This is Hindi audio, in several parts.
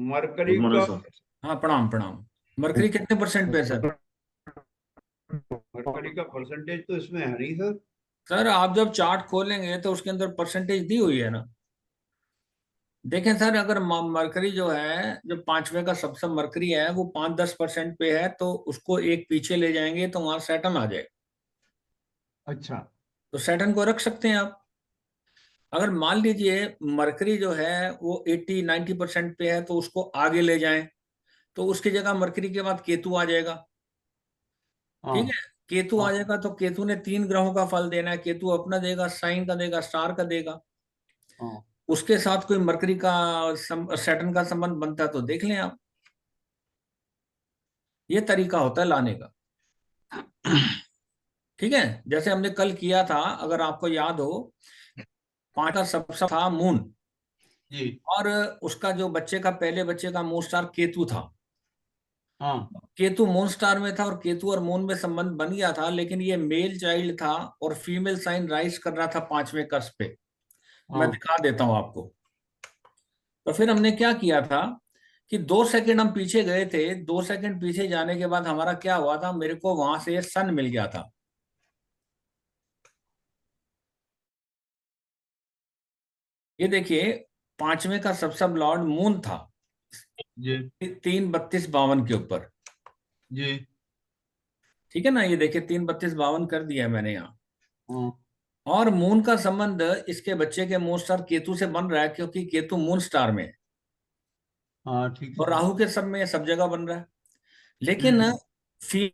मरकरी गुड मॉर्निंग का सर। हाँ, प्रणाम प्रणाम। मरकरी कितने परसेंट पे है सर? मरकरी का परसेंटेज तो इसमें है नहीं सर। सर आप जब चार्ट खोलेंगे तो उसके अंदर परसेंटेज दी हुई है ना। देखें सर, अगर मरकरी जो है, जो पांचवे का सबसे मरकरी है, वो 5-10% पे है, तो उसको एक पीछे ले जाएंगे तो वहां सैटर्न आ जाए। अच्छा। तो सैटर्न को रख सकते हैं आप। अगर मान लीजिए मरकरी जो है वो 80-90% पे है, तो उसको आगे ले जाएं, तो उसकी जगह मरकरी के बाद केतु आ जाएगा। ठीक हाँ है। केतु आ हाँ जाएगा तो केतु ने 3 ग्रहों का फल देना है। केतु अपना देगा, साइन का देगा, स्टार का देगा। हाँ। उसके साथ कोई मरकरी का सैटर्न का संबंध बनता है तो देख लें आप। ये तरीका होता है लाने का। ठीक है। जैसे हमने कल किया था, अगर आपको याद हो, पांच का सबसे था मून। जी। और उसका जो बच्चे का, पहले बच्चे का मून स्टार केतु था। हाँ केतु मून स्टार में था और केतु और मून में संबंध बन गया था, लेकिन ये मेल चाइल्ड था और फीमेल साइन राइज कर रहा था पांचवें कस पे। मैं हाँ। दिखा देता हूं आपको। तो फिर हमने क्या किया था कि 2 सेकंड हम पीछे गए थे। 2 सेकंड पीछे जाने के बाद हमारा क्या हुआ था, मेरे को वहां से सन मिल गया था। ये देखिए, पांचवें का सबसे लॉर्ड मून था, जी 3:32:52 के ऊपर। जी। ठीक है ना, ये देखिए 3:32:52 कर दिया है मैंने यहाँ। हाँ और मून का संबंध इसके बच्चे के मून स्टार केतु से बन रहा है, क्योंकि केतु मून स्टार में है। हाँ। ठीक है और सर। राहु के सब में सब जगह बन रहा है। लेकिन हम्म।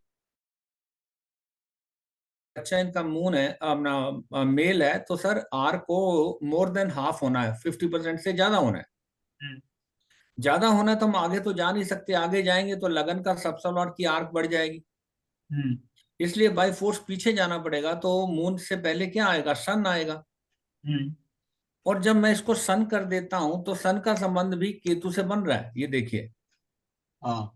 बच्चा इनका मून है, अपना मेल है, तो सर आर को मोर देन हाफ होना है, 50% से ज्यादा होना है। हम्म। ज्यादा होना है तो हम आगे तो जा नहीं सकते। आगे जाएंगे तो लगन का सबसे लॉर्ड की आर्क बढ़ जाएगी। हम्म। इसलिए बाय फोर्स पीछे जाना पड़ेगा। तो मून से पहले क्या आएगा, सन आएगा। हम्म। और जब मैं इसको सन कर देता हूं तो सन का संबंध भी केतु से बन रहा है, ये देखिए। हाँ।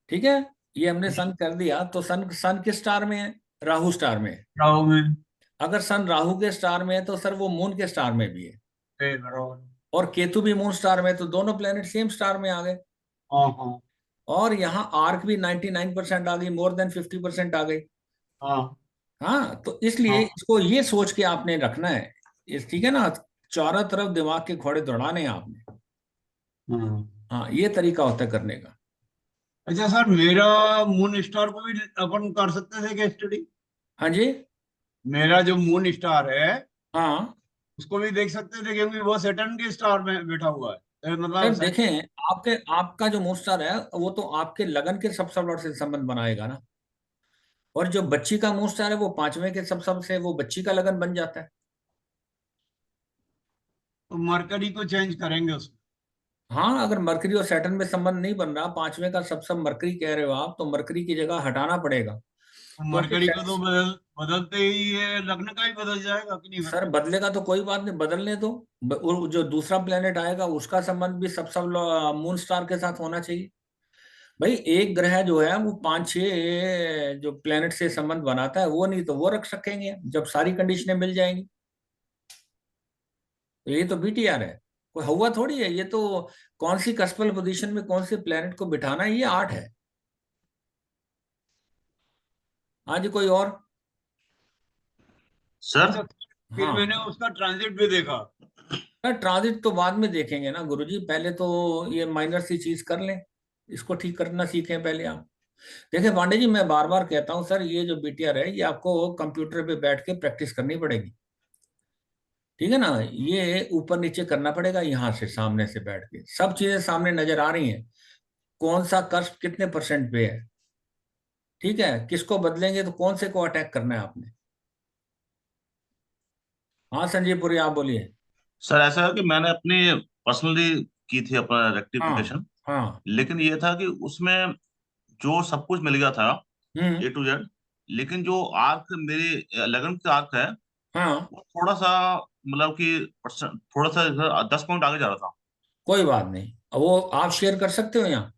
ठीक है। ये हमने जी। सन कर दिया तो सन सन किस स्टार में है, राहु स्टार में है। राहु में। अगर सन राहु के स्टार में है तो सर वो मून के स्टार में भी है। बराबर। और केतु भी मून स्टार में है, तो दोनों प्लेनेट सेम स्टार में आ गए। हाँ हाँ और यहाँ आर्क भी 99% आ गई, मोर देन 50% आ गई। हाँ हाँ, तो इसलिए हाँ। इसको ये सोच के आपने रखना है। इस ठीक है ना, चारों तरफ दिमाग के घोड़े दौड़ाने हैं आपने। हाँ। हाँ, ये तरीका होता है करने का। अच्छा सर, मेरा मून स्टार को भी अपन कर सकते थे क्या स्टडी? हाँ जी। मेरा जो मून स्टार है हाँ उसको भी देख सकते थे, क्योंकि वो सैटर्न के स्टार में बैठा हुआ है। मतलब सर, देखें, आपके आपका जो मून स्टार है वो तो आपके लगन के सब लॉर्ड से संबंध बनाएगा ना। और जो बच्ची का मून स्टार है वो पांचवें के सब से, वो बच्ची का लगन बन जाता है। तो मरकरी को चेंज करेंगे उसमें। हाँ, अगर मरकरी और सैटर्न में संबंध नहीं बन रहा, पांचवें का सब मरकरी कह रहे हो आप, तो मरकरी की जगह हटाना पड़ेगा। तो क्योंकि मरकरी को तो बदलते ही ये लग्न का ही बदल जाएगा कि नहीं सर बदलेगा? बदलेगा तो कोई बात नहीं, बदलने दो। वो जो दूसरा प्लेनेट आएगा उसका संबंध भी सब मून स्टार के साथ होना चाहिए। भाई एक ग्रह जो है वो 5-6 जो प्लेनेट से संबंध बनाता है, वो नहीं तो वो रख सकेंगे जब सारी कंडीशनें मिल जाएंगी। तो ये तो बीटीआर है, कोई हुआ थोड़ी है ये तो। कौन सी कस्पल पोजीशन में कौन से प्लेनेट को बिठाना है, ये आर्ट है। हाँ जी, कोई और? सर। अच्छा, फिर हाँ। मैंने उसका ट्रांजिट भी देखा। सर ट्रांजिट तो बाद में देखेंगे ना गुरुजी, पहले तो ये माइनर सी चीज कर लें। इसको ठीक करना सीखें पहले आप। देखिए पांडे जी, मैं बार बार कहता हूँ सर, ये जो बीटीआर है ये आपको कंप्यूटर पे बैठ के प्रैक्टिस करनी पड़ेगी। ठीक है ना, ये ऊपर नीचे करना पड़ेगा, यहाँ से सामने से बैठ के सब चीजें सामने नजर आ रही हैं। कौन सा कष्ट कितने परसेंट पे है। ठीक है, किसको बदलेंगे तो कौन से को अटैक करना है आपने। हाँ संजीव पुरी, आप बोलिए। सर ऐसा है कि मैंने अपनी पर्सनली की थी अपना हाँ रेक्टिफिकेशन। हाँ। लेकिन ये था कि उसमें जो सब कुछ मिल गया था, हम्म। A to Z। लेकिन जो आर्क मेरी लगन का आर्क है, हाँ, वो थोड़ा सा मतलब कि थोड़ा सा 10 पॉइंट आगे जा रहा था। कोई बात नहीं, वो आप शेयर कर सकते हो यहाँ।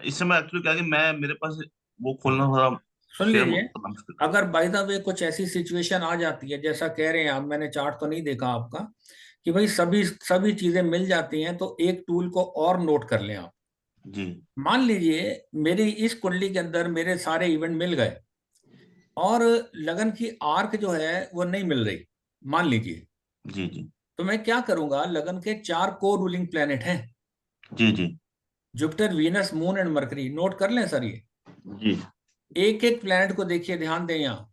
इस समय एक्चुअली क्या है कि मैं मेरे पास वो खोलना हाँ, था। सुन शेयर लीजिए, करना मुश्किल। अगर बाय द वे कुछ ऐसी सिचुएशन आ जाती है जैसा कह रहे हैं आप, मैंने चार्ट तो नहीं देखा आपका, कि भाई सभी सभी चीजें मिल जाती हैं, तो एक टूल को और नोट कर लें आप। जी मान लीजिए मेरी इस कुंडली के अंदर मेरे सारे इवेंट मिल गए और लगन की आर्क जो है वो नहीं मिल रही, मान लीजिए, जी जी तो मैं क्या करूंगा, लगन के 4 को रूलिंग प्लेनेट हैं, जी जी Jupiter, Venus, Moon and Mercury, note कर लें सर ये। जी। एक एक प्लेनेट को देखिए, ध्यान दें यहाँ।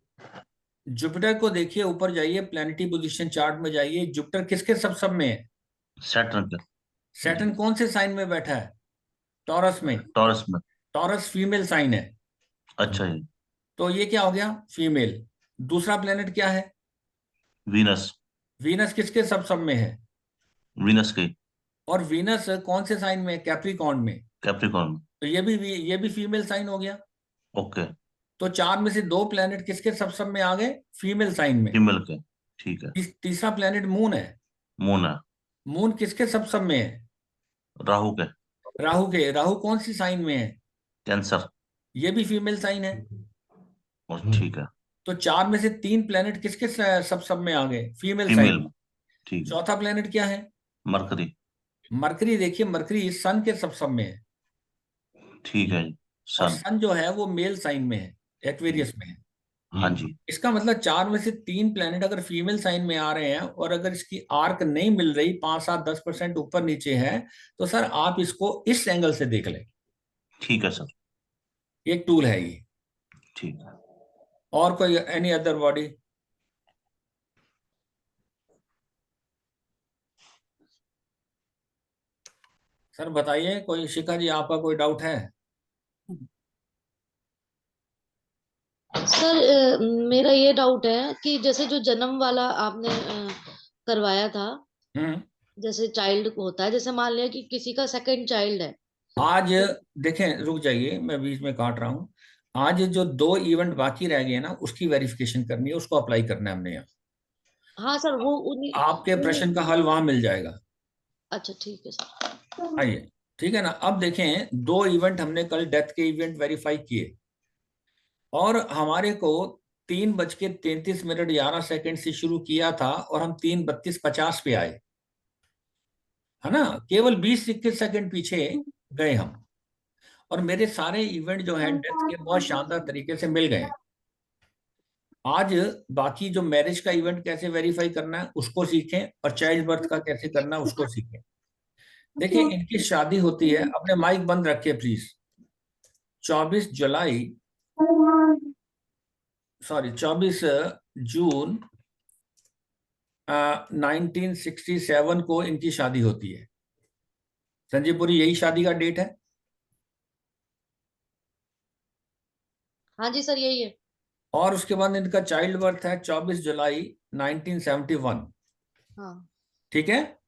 जुपिटर को देखिए, ऊपर जाइए, प्लैनेटरी पोजीशन चार्ट में जाइए, जुपिटर किसके सब में है? सैटर्न पे। जी। सैटर्न कौन से साइन में बैठा है? टॉरस में। टॉरस में। टॉरस फीमेल साइन है, अच्छा जी। तो ये क्या हो गया, फीमेल। दूसरा प्लेनेट क्या है? वीनस। वीनस किसके सब में है? वीनस की। और वीनस कौन से साइन में है? कैप्रिकॉर्न में। कैप्रिकॉर्न में। तो ये भी फीमेल साइन हो गया। ओके। तो 4 में से 2 प्लेनेट किसके सब में आ गए? फीमेल साइन में। फीमेल के। ठीक है। तीसरा प्लेनेट मून है। मून है। मून किसके सब में है? राहु के। राहु के। राहु कौन सी साइन में है? कैंसर। ये भी फीमेल साइन है। और ठीक है। तो 4 में से 3 प्लेनेट किसके सब में आ गए? Female female sign. में। ठीक है। चौथा प्लेनेट क्या है? मरकरी। मरकरी। देखिए मरकरी सन के सब में है, ठीक है जी। और सन। सन जो है वो मेल साइन में है, एक्वेरियस में है। हाँ जी। इसका मतलब 4 में से 3 प्लेनेट अगर फीमेल साइन में आ रहे हैं और अगर इसकी आर्क नहीं मिल रही, 5, 7, 10% ऊपर नीचे है, तो सर आप इसको इस एंगल से देख लें। ठीक है सर। एक टूल है ये। ठीक है। और कोई एनी अदर बॉडी? सर बताइए, कोई शिखा जी आपका कोई डाउट है? सर मेरा ये डाउट है कि जैसे जो जन्म वाला आपने करवाया था, हम्म। जैसे चाइल्ड होता है, जैसे मान लिया कि किसी का सेकंड चाइल्ड है। आज देखें, रुक जाइए, मैं बीच में काट रहा हूं। आज जो 2 इवेंट बाकी रह गए ना, उसकी वेरिफिकेशन करनी है, उसको अप्लाई करना है हमने यहाँ। हाँ सर, वो उन्हीं आपके प्रश्न का हल वहां मिल जाएगा। अच्छा ठीक है सर। आइए, ठीक है ना। अब देखें, 2 इवेंट हमने कल डेथ के इवेंट वेरीफाई किए, और हमारे को 3:33 से शुरू किया था, और हम 3:32:50 पे आए, है ना। केवल 20-21 सेकंड पीछे गए हम, और मेरे सारे इवेंट जो हैं डेथ के बहुत शानदार तरीके से मिल गए। आज बाकी जो मैरिज का इवेंट कैसे वेरीफाई करना है उसको सीखें, और चाइल्ड बर्थ का कैसे करना है उसको सीखें। देखिए, इनकी शादी होती है, अपने माइक बंद रखिए प्लीज। 24 जून 1967 को इनकी शादी होती है। संजयपुरी, यही शादी का डेट है? हाँ जी सर, यही है। और उसके बाद इनका चाइल्ड बर्थ है 24 जुलाई 1971। हाँ ठीक है।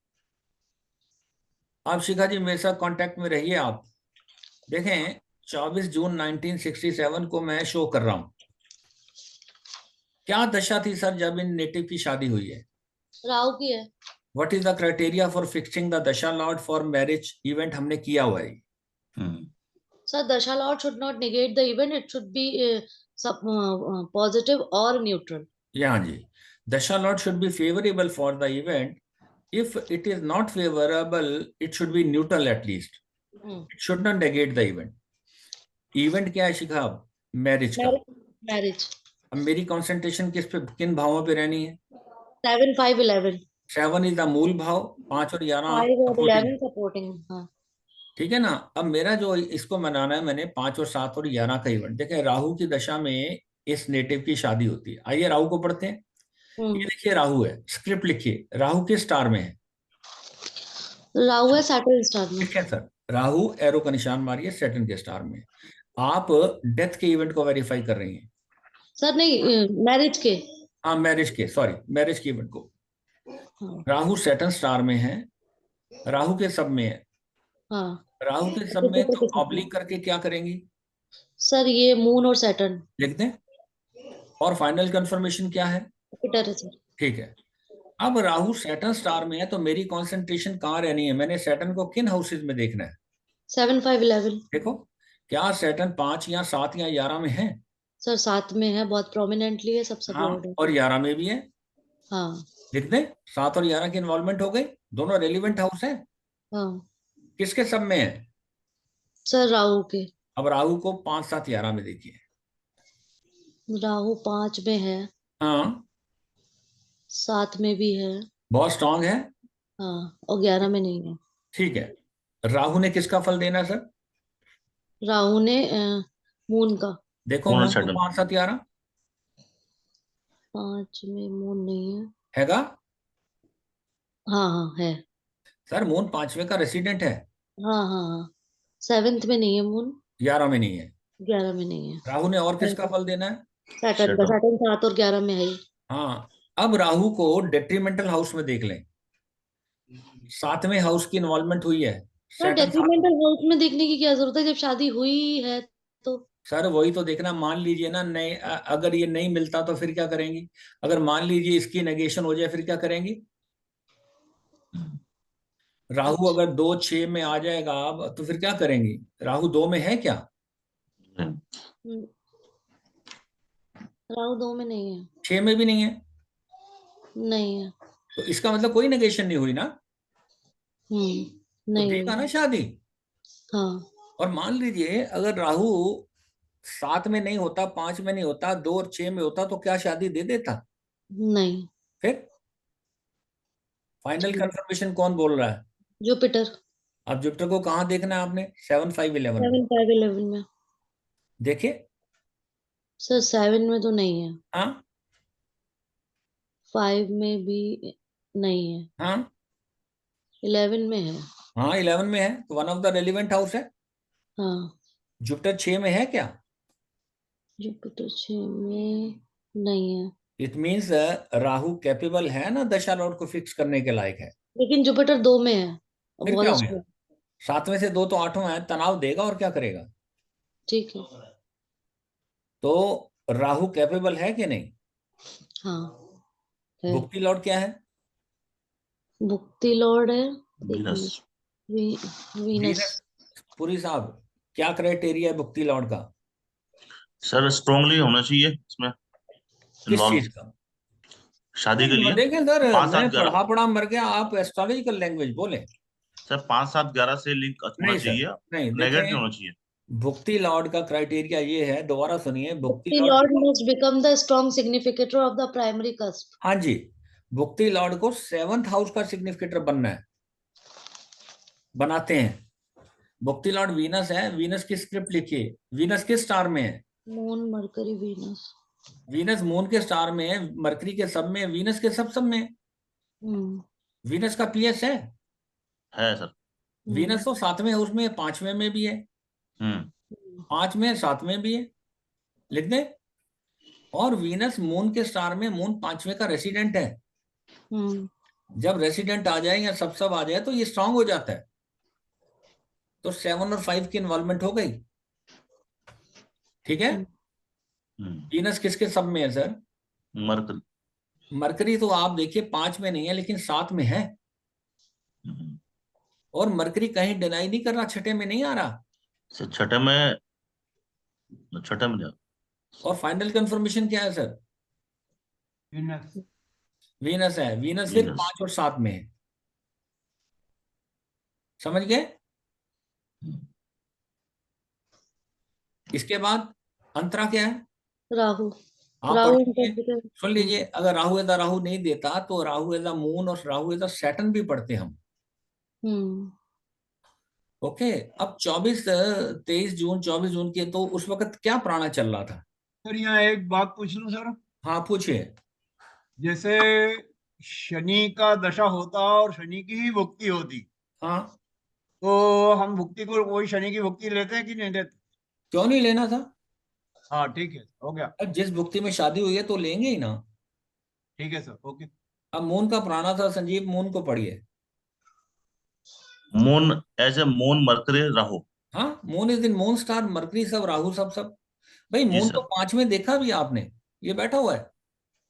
अब शिखा जी मेरे साथ कांटेक्ट में रहिए आप। देखें, 24 जून 1967 को मैं शो कर रहा हूं। क्या दशा थी सर जब इन नेटिव की शादी हुई है? राहु की है। What is the criteria for fixing the दशा लॉर्ड फॉर मैरिज इवेंट? हमने किया हुआ है। हम्म। सर दशा lord should not negate the event, it should be positive or neutral. यहाँ जी, dasha lord should be favourable for the event. If it is not favourable, it should be neutral at least. It should not negate the event. Event क्या है शिखा? मैरिज का। मैरिज। अब मेरी कंसंट्रेशन किस पे, किन भावों पे रहनी है? 7, 5, 11। 7 इज द मूल भाव, 5 और 11 5 और सपोर्टिंग। 11 सपोर्टिंग। हाँ ठीक है ना। अब मेरा जो इसको मनाना है, मैंने 5 और 7 और 11 का इवेंट। देखें, राहु की दशा में इस नेटिव की शादी होती है। आइए राहु को पढ़ते हैं। ये देखिए राहु है, स्क्रिप्ट लिखिए। राहु किस स्टार में है? राहु है सैटर्न स्टार में। ठीक है सर, राहु एरो का निशान मारिए, सैटर्न के स्टार में। आप डेथ के इवेंट को वेरीफाई कर रही हैं? सर नहीं, मैरिज के। हाँ, मैरिज के, सॉरी, मैरिज के इवेंट को। हाँ राहु सैटर्न स्टार में है, राहु के सब में है। हाँ। राहु के सब में, तो ऑब्लिक करके क्या करेंगी? सर ये मून और सैटर्न। लिख दें। और फाइनल कंफर्मेशन क्या है? जुपिटर है सर। ठीक है। अब राहु सैटर्न स्टार में है, तो मेरी कंसंट्रेशन कहाँ रहनी है? मैंने सैटर्न को किन हाउसेज में देखना है? 7, 5, 11। देखो, क्या सैटर्न 5 या 7 या 11 में है? सर 7 में है, बहुत प्रोमिनेंटली है, सब सब हाँ, लॉर्ड है। और 11 में भी है। हाँ लिख दे, 7 और 11 की इन्वॉल्वमेंट हो गई, दोनों रेलिवेंट हाउस है। हाँ किसके सब में है? सर, राहु के। अब राहु को 5, 7, 11 में देखिए। राहु 5 में है, हाँ, 7 में भी है। बहुत स्ट्रांग है। हाँ, और 11 में नहीं है। ठीक है, राहु ने किसका फल देना है सर? राहु ने मून का। देखो, मून मून को सेटल 5, 7, 11 5 में मून नहीं है। हैगा। हाँ हाँ है। सर मून 5वें का रेसिडेंट है, हाँ हाँ हाँ, 7th में नहीं है मून, 11 में नहीं है। 11 में नहीं है। राहु ने और किसका फल देना है? सैटर्न का, सेटल। सैटर्न 7 और 11 में है ही। हाँ, अब राहु को डेट्रीमेंटल हाउस में देख लें। 7वें हाउस की इन्वॉल्वमेंट हुई है। Sir Saturn 7। डेट्रीमेंटल हाउस में देखने की क्या जरूरत है, जब शादी हुई है तो। सर वही तो देखना, मान लीजिए ना, नहीं अगर ये नहीं मिलता तो फिर क्या करेंगी? अगर मान लीजिए इसकी नेगेशन हो जाए फिर क्या करेंगी? राहु अच्छा। अगर 2, 6 में आ जाएगा अब तो फिर क्या करेंगी? राहु 2 में है क्या? हम्म, राहु 2 में नहीं है। 6 में भी नहीं है। नहीं है। तो इसका मतलब कोई नेगेशन नहीं हुई ना, तो नहीं देगा ना हुई। शादी। हाँ। और मान लीजिए अगर राहु 7 में नहीं होता, 5 में नहीं होता, 2 और 6 में होता, तो क्या शादी दे देता? नहीं। फिर फाइनल ठीक। कंफर्मेशन कौन बोल रहा है? जुपिटर। अब जुपिटर को कहाँ देखना है आपने? 7, 5, 11 में 7, 5, 11 में। देखिए। सर 7 में तो नहीं है, हाँ 5 में भी नहीं है, हाँ 11 में है। हाँ, 11 में है तो one of the relevant house है। हाँ। जुपिटर 6 में है क्या? जुपिटर 6 में नहीं है। इट मीन्स राहु कैपेबल है ना दशा लॉर्ड को फिक्स करने के लायक है। लेकिन जुपिटर 2 में है और फिर क्या बहुत हो गया? स्ट्रॉन्ग। 7वें से 2 तो 8वां है, तनाव देगा और क्या करेगा? ठीक है। तो राहु कैपेबल है कि नहीं? हाँ है। भुक्ति लॉर्ड क्या है? भुक्ति लॉर्ड है। एक वीनस। मिनट। वी, वीनस। वीनस। पुरी साहब, क्या क्राइटेरिया है भुक्ति लॉर्ड का? सर स्ट्रांगली होना चाहिए इसमें किस चीज इन्वॉल्व, का? शादी के लिए। देखें सर, 5, 7, मैं 11। पढ़ा पढ़ा मर गया, आप एस्ट्रोलॉजिकल लैंग्वेज बोले। सर 5, 7, 11 से लिंक होना नहीं सर, चाहिए, नहीं नेगेटिव देखें, होना चाहिए। भुक्ति लॉर्ड का क्राइटेरिया ये है, दोबारा सुनिए, भुक्ति भुक्ति lord. Lord must become the strong significator of the primary cusp। हाँ जी, भुक्ति लॉर्ड को 7th हाउस का सिग्निफिकेटर बनना है, बनाते हैं। भुक्ति लॉर्ड वीनस है, वीनस की स्क्रिप्ट लिखिए। वीनस किस स्टार में है? Moon mercury Venus. Venus moon के स्टार में है, मरकरी के सब में है, वीनस के सब में है। हम्म वीनस का पीएस है। है सर। वीनस तो 7वें हाउस में, 5वें में भी है, हम्म 5 में, 7 में भी है। लिख दे। और वीनस मून के स्टार में, मून 5वें का रेसिडेंट है। हम्म जब रेसिडेंट आ जाए या सब आ जाए तो ये स्ट्रांग हो जाता है। तो 7 और 5 की इन्वॉल्वमेंट हो गई। ठीक है। हम्म वीनस किसके सब में है सर? मरकरी। मरकरी तो आप देखिए 5 में नहीं है लेकिन 7 में है। हम्म, और मरकरी कहीं डिनाई नहीं कर रहा, छठे में नहीं आ रहा। सर छठे में जा। और फाइनल कंफर्मेशन क्या है सर? वीनस। वीनस है। वीनस फिर वीनस। 5 और 7 में है। समझ गए? हम्म, इसके बाद अंतरा क्या है? राहु। आप पढ़ राहु लीजिए, इंटरप्रेटर। सुन लीजिए। अगर राहु एदा राहु नहीं देता तो राहु एदा मून और राहु एदा सैटर्न भी पढ़ते हम। हम्म ओके। अब 23 जून 24 जून के, तो उस वक्त क्या प्राणा चल रहा था? सर यहाँ एक बात पूछ लूं सर। हाँ पूछिए। जैसे शनि का दशा होता और शनि की ही भुक्ति होती, हाँ, तो हम भुक्ति को, कोई शनि की भुक्ति लेते हैं कि नहीं लेते? क्यों नहीं लेना था? हाँ ठीक है, हो गया। अब जिस भुक्ति में शादी हुई है तो लेंगे ही ना। ठीक है सर, ओके। अब मून का प्राणा था संजीव, मून को पढ़िए। Moon as a Moon Mercury Rahu. हाँ, Moon is in moon star, Mercury sub, Rahu सब। भाई जी मून तो सर। 5 में देखा भी आपने, ये बैठा हुआ है।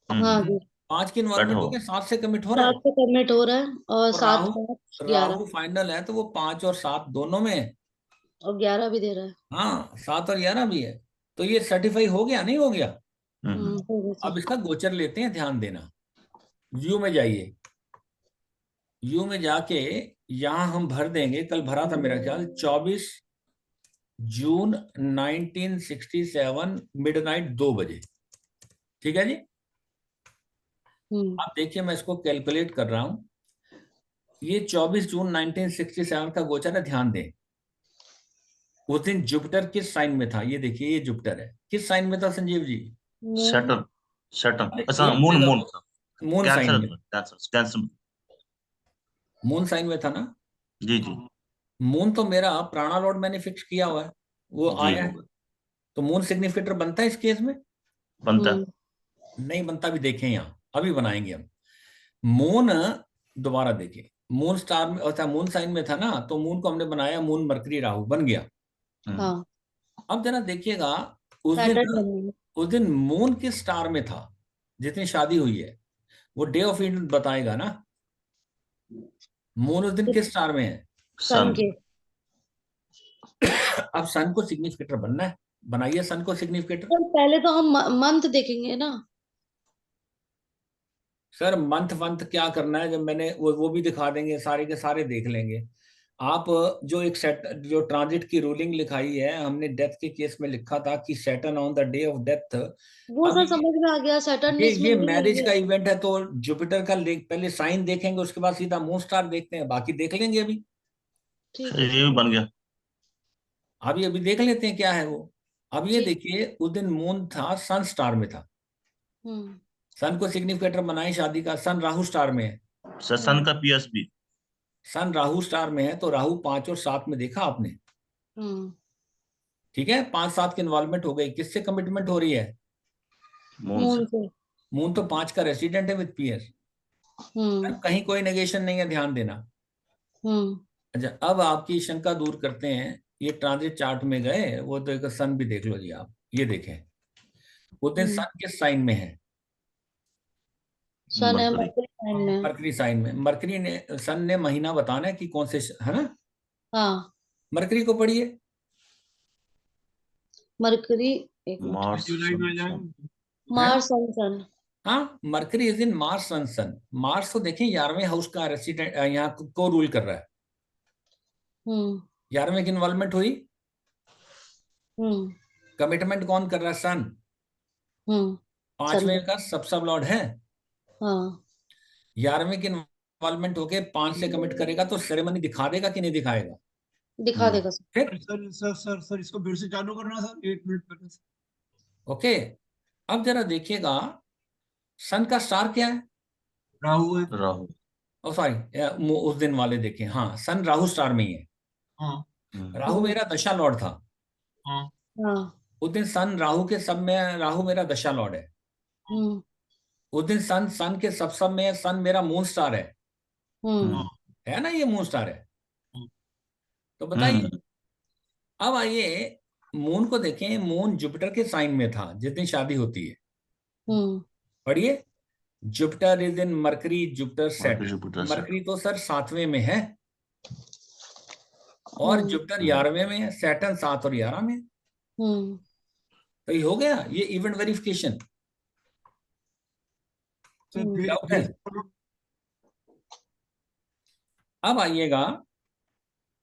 हाँ हम्म जी। 5 की बैठा इन्वॉल्वमेंट हो हो। गया, 7 से कमिट हो रहा 7 है। से कमिट हो रहा है और और 7, राहु, 5, 11 राहु फाइनल है तो वो 5 और 7 दोनों में है। और 11 भी दे रहा है। हाँ, 7 और 11 भी है। तो ये सर्टिफाई हो गया नहीं हो गया? हो गया अब सर। इसका गोचर लेते हैं, ध्यान देना। व्यू में जाइए, व्यू में जाके यहां हम भर देंगे, कल भरा था मेरा ख्याल 24 जून 1967 मिडनाइट 2 बजे। ठीक है जी। अब देखिए मैं इसको कैलकुलेट कर रहा हूं। ये 24 जून 1967 का गोचर है, ध्यान दें। उस दिन जुपिटर किस साइन में था? ये देखिए, ये जुपिटर है, किस साइन में था संजीव जी? सैटर्न, सैटर्न, अरे अच्छा एक moon, minute, moon, moon sign Cancer, में, कैंसर, कैंसर। मून साइन में था ना? जी जी मून तो मेरा प्राणा लॉर्ड मैंने फिक्स किया हुआ है, वो जी, आया है। होगा, तो मून सिग्निफिकेटर बनता है इस केस में? बनता है। नहीं बनता, भी देखें यहाँ, अभी बनाएंगे हम। मून, दोबारा देखिए, मून स्टार में, अच्छा मून साइन में था ना, तो मून को हमने बनाया मून मरकरी राहु बन गया। हाँ, अब जरा देखिएगा, उस दिन सैटर्न बन गया। उस दिन मून किस स्टार में था? जितनी शादी हुई है वो डे ऑफ इवेंट बताएगा ना। मून उस दिन किस स्टार में है? सन सन। के। अब सन को सिग्निफिकेटर बनना है, बनाइए सन को सिग्निफिकेटर। तो पहले तो हम मंथ देखेंगे ना। सर मंथ वंथ क्या करना है, जब मैंने वो भी दिखा देंगे, सारे के सारे देख लेंगे आप। जो एक सेट, जो ट्रांजिट की रूलिंग लिखाई है हमने, डेथ के केस में लिखा था कि Saturn on the day of death. वो अब सर समझ में आ गया, सैटर्न इसमें ये नहीं है मैरिज ये। का इवेंट है, तो जुपिटर का पहले साइन देखेंगे, उसके बाद सीधा मून स्टार देखते हैं, बाकी देख लेंगे अभी। ठीक सर है ये सर। भी बन गया। अभी देख लेते हैं क्या है वो। अब ये ठीक। देखिए, उस दिन मून था, सन स्टार में था। हम्म सन को सिग्निफिकेटर बनाए शादी का, सन राहु स्टार में है। सर सन का पीएसबी। सन राहु स्टार में है, तो राहु 5 और 7 में देखा आपने? हम्म ठीक है, 5 7 की इन्वॉल्वमेंट हो गई, किससे कमिटमेंट हो रही है? मून से। मून से। मून तो 5 का रेसिडेंट है विद पीएस। हम्म कहीं कोई नेगेशन नहीं है, ध्यान देना। हम्म अच्छा, अब आपकी शंका दूर करते हैं। ये ट्रांजिट चार्ट में गए, वो तो एक सन भी देख लो जी आप, ये देखें वो दिन हम्म। सन किस साइन में है? सन है मरकरी। मरकरी साइन में। मरकरी साइन में। मरकरी ने, सन ने महीना बताना है कि कौन से, है ना? हाँ, मरकरी को पढ़िए। मरकरी। एक मिनट। मार्स, जुलाई में आ सन, सन। जाएगा। हैं? Mars sun sun. हाँ, Mercury is in Mars sun sun. Mars तो देखें 11वें हाउस का रेसिडेंट, यहाँ को रूल कर रहा है। हम्म 11वें की इन्वॉल्वमेंट हुई। हम्म कमिटमेंट कौन कर रहा है? सन। सन 5वें का सब लॉर्ड है। हाँ, 11वें की इन्वॉल्वमेंट होके 5 से कमिट करेगा, तो सेरेमनी दिखा देगा कि नहीं दिखाएगा? दिखा देगा सर। फिर सर इसको फिर से चालू करना सर, 1 मिनट पहले से। ओके। अब जरा देखिएगा, सन का स्टार क्या है? राहु है। राहु। ओ सॉरी, उस दिन वाले देखें, हाँ सन राहु स्टार में ही है। हाँ राहु मेरा दशा लॉर्ड था। हाँ हाँ। उस दिन सन राहु के सब में है, राहु मेरा दशा लॉर्ड है। हम्म उस दिन सन सन के सब में है, सन मेरा मून स्टार हम्म हाँ है ना, ये मून स्टार है। हाँ। तो बताइए, अब आइए मून को देखें। मून जुपिटर के साइन में था जिस दिन शादी होती है। हम्म पढ़िए, Jupiter is in mercury, Jupiter mercury, set. Jupiter, mercury तो सर 7वें में है, और हम्म जुपिटर 11वें में है, सैटर्न 7 और 11 में है। हम्म तो ये हो गया, ये इवेंट वेरिफिकेशन। सर डाउट फिर है? से बोलो। अब आइएगा,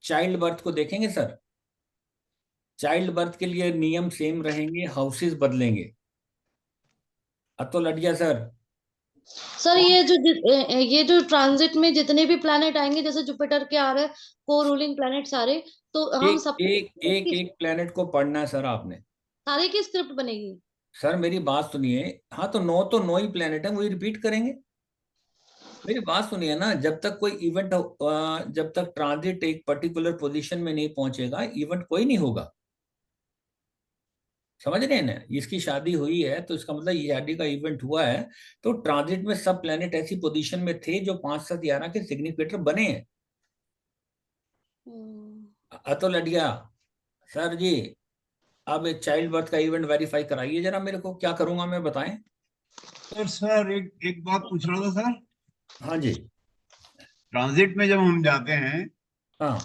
चाइल्ड बर्थ को देखेंगे सर। चाइल्ड बर्थ के लिए नियम सेम रहेंगे, हाउसेस बदलेंगे। Atul idea sir. सर ये जो ट्रांजिट में जितने भी प्लैनेट आएंगे, जैसे जुपिटर के आ रहे हैं, को रूलिंग प्लैनेट सारे, तो हम एक सबको एक एक एक प्लेनेट को पढ़ना है सर आपने। सारे की स्क्रिप्ट बनेगी। सर मेरी बात सुनिए, हाँ तो नौ ही प्लेनेट है, वही रिपीट करेंगे। मेरी बात सुनिए ना, जब तक कोई इवेंट, जब तक ट्रांजिट एक पर्टिकुलर पोजीशन में नहीं पहुंचेगा, इवेंट कोई नहीं होगा। समझ रहे हैं ना? इसकी शादी हुई है तो इसका मतलब ये शादी का इवेंट हुआ है। तो ट्रांजिट में सब प्लेनेट ऐसी पोजीशन में थे जो 5 7 11 के सिग्निफिकेटर बने हैं। अतुल अडिया सर जी, अब चाइल्ड बर्थ का इवेंट वेरीफाई कराइए जरा मेरे को, क्या करूंगा मैं, बताएं। सर एक एक बात पूछ रहा था सर। हाँ जी। ट्रांजिट में जब हम जाते हैं, हाँ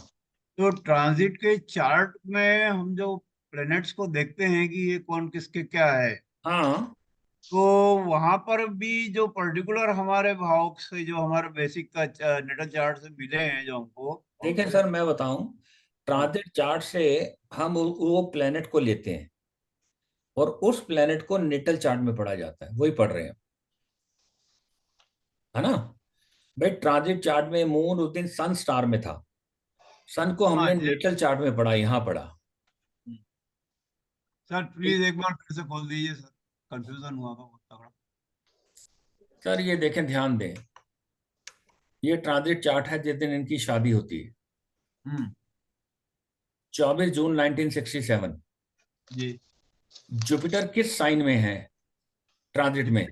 तो ट्रांजिट के चार्ट में हम जो प्लैनेट्स को देखते हैं कि ये कौन किसके क्या है, हाँ तो वहां पर भी जो पर्टिकुलर हमारे भाव से जो हमारे बेसिक का नेटल चार्ट से मिले हैं जो हमको, देखें सर, मैं बताऊं, ट्रांजिट चार्ट से हम वो प्लेनेट को लेते हैं और उस प्लेनेट को नेटल चार्ट में पढ़ा जाता है, वही पढ़ रहे हैं, है ना भाई। ट्रांजिट चार्ट में मून उस दिन सन स्टार में था, सन को हाँ हमने जी। नेटल चार्ट में पढ़ा, यहाँ पढ़ा। सर प्लीज एक बार फिर से खोल दीजिए सर, कंफ्यूजन हुआ था बहुत तगड़ा। सर ये देखें, ध्यान दें, ये ट्रांजिट चार्ट है जिस दिन इनकी शादी होती है, हम्म 24 जून 1967। जी। जुपिटर किस साइन में है ट्रांजिट में?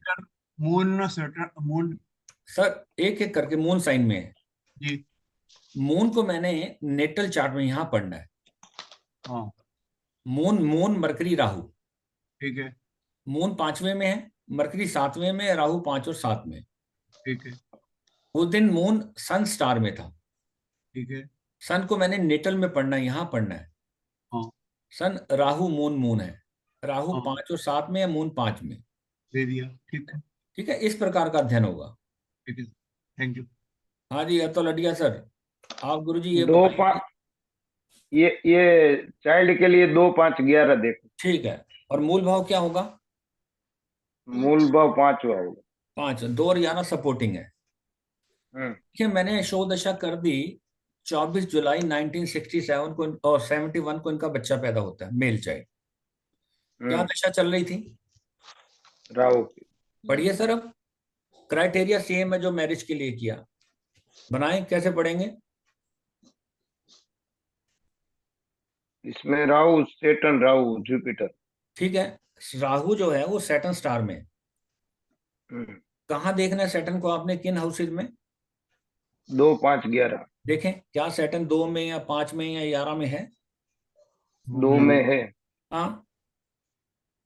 Moon Saturn moon. सर एक एक करके मून साइन में है। जी। मून को मैंने नेटल चार्ट में यहां पढ़ना है। हाँ मून मून मरकरी राहु, ठीक है। मून 5वें में है, मरकरी 7वें में, राहु 5 और 7 में। ठीक है। उस दिन मून सन स्टार में था। ठीक है। सन को मैंने नेटल में पढ़ना है, यहां पढ़ना है। हाँ सन राहु मून मून है, राहु हाँ 5 और 7 में है, मून 5 में। दे दिया। ठीक है। ठीक है, इस प्रकार का अध्ययन होगा। ठीक है, थैंक यू। हाँ जी, अतुल अडिया सर, आप गुरुजी ये दो बताइए। पाँच ये चाइल्ड के लिए 2 5 11 देखो। ठीक है, और मूल भाव क्या होगा? मूल भाव 5वां होगा। 5, 2 और 11 सपोर्टिंग है। हम्म देखिए मैंने शो दशा कर दी, 24 जुलाई 1967 को और 71 को इनका बच्चा पैदा होता है, मेल चाइल्ड। क्या दशा चल रही थी? राहु की। पढ़िए सर, अब क्राइटेरिया सेम है जो मैरिज के लिए किया, बनाएं, कैसे पढ़ेंगे? इसमें राहु सेटर्न राहु जुपिटर। ठीक है, राहु जो है वो सैटर्न स्टार में है। हम्म कहाँ देखना है सैटर्न को आपने, किन हाउसेज में? 2 5 11। देखें क्या सैटर्न 2 में या 5 में या 11 में है? 2 में है, हाँ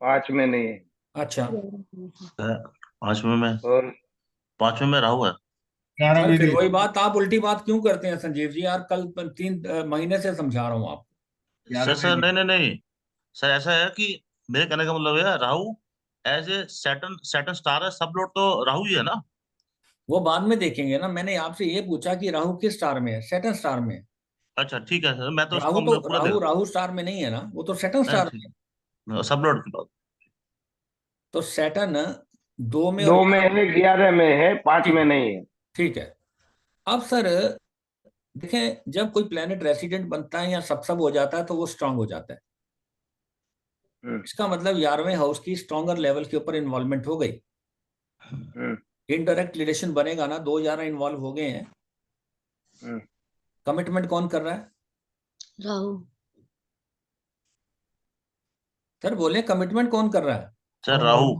5 में नहीं है। अच्छा, 5वें में, और 5वें में राहु है। 11 सर में फिर भी। वही बात, आप उल्टी बात क्यों करते हैं संजीव जी यार? कल 3 महीने से समझा रहा हूँ आपको। 11 सर में नहीं भी। नहीं नहीं सर, ऐसा है कि मेरे कहने का मतलब है Rahu as a Saturn Saturn star है, सब लोग तो राहु ही है ना। वो बाद में देखेंगे ना, मैंने आपसे ये पूछा कि राहु किस स्टार में है? सैटर्न स्टार में है। अच्छा ठीक है सर, मैं तो राहु उसको तो मतलब पूरा दे राहु रहा राहु स्टार में नहीं है ना, वो तो सैटर्न हूँ। स्टार में है। ठीक, सब लोग की बात। तो सैटर्न 2 में और 2 में 11 में। है, 11 में है, 5 ठीक में है, नहीं है। ठीक है। अब सर देखें, जब कोई प्लेनेट रेसिडेंट बनता है या सब हो जाता है तो वो स्ट्रांग हो जाता है। हम्म इसका मतलब 11वें हाउस की स्ट्रॉन्गर लेवल के ऊपर इन्वॉल्वमेंट हो गई, हम्म इनडायरेक्ट रिलेशन बनेगा ना, 2 11 इन्वॉल्व हो गए हैं। हम्म कमिटमेंट कौन कर रहा है? राहु। सर बोले, कमिटमेंट कौन कर रहा है? सर राहु।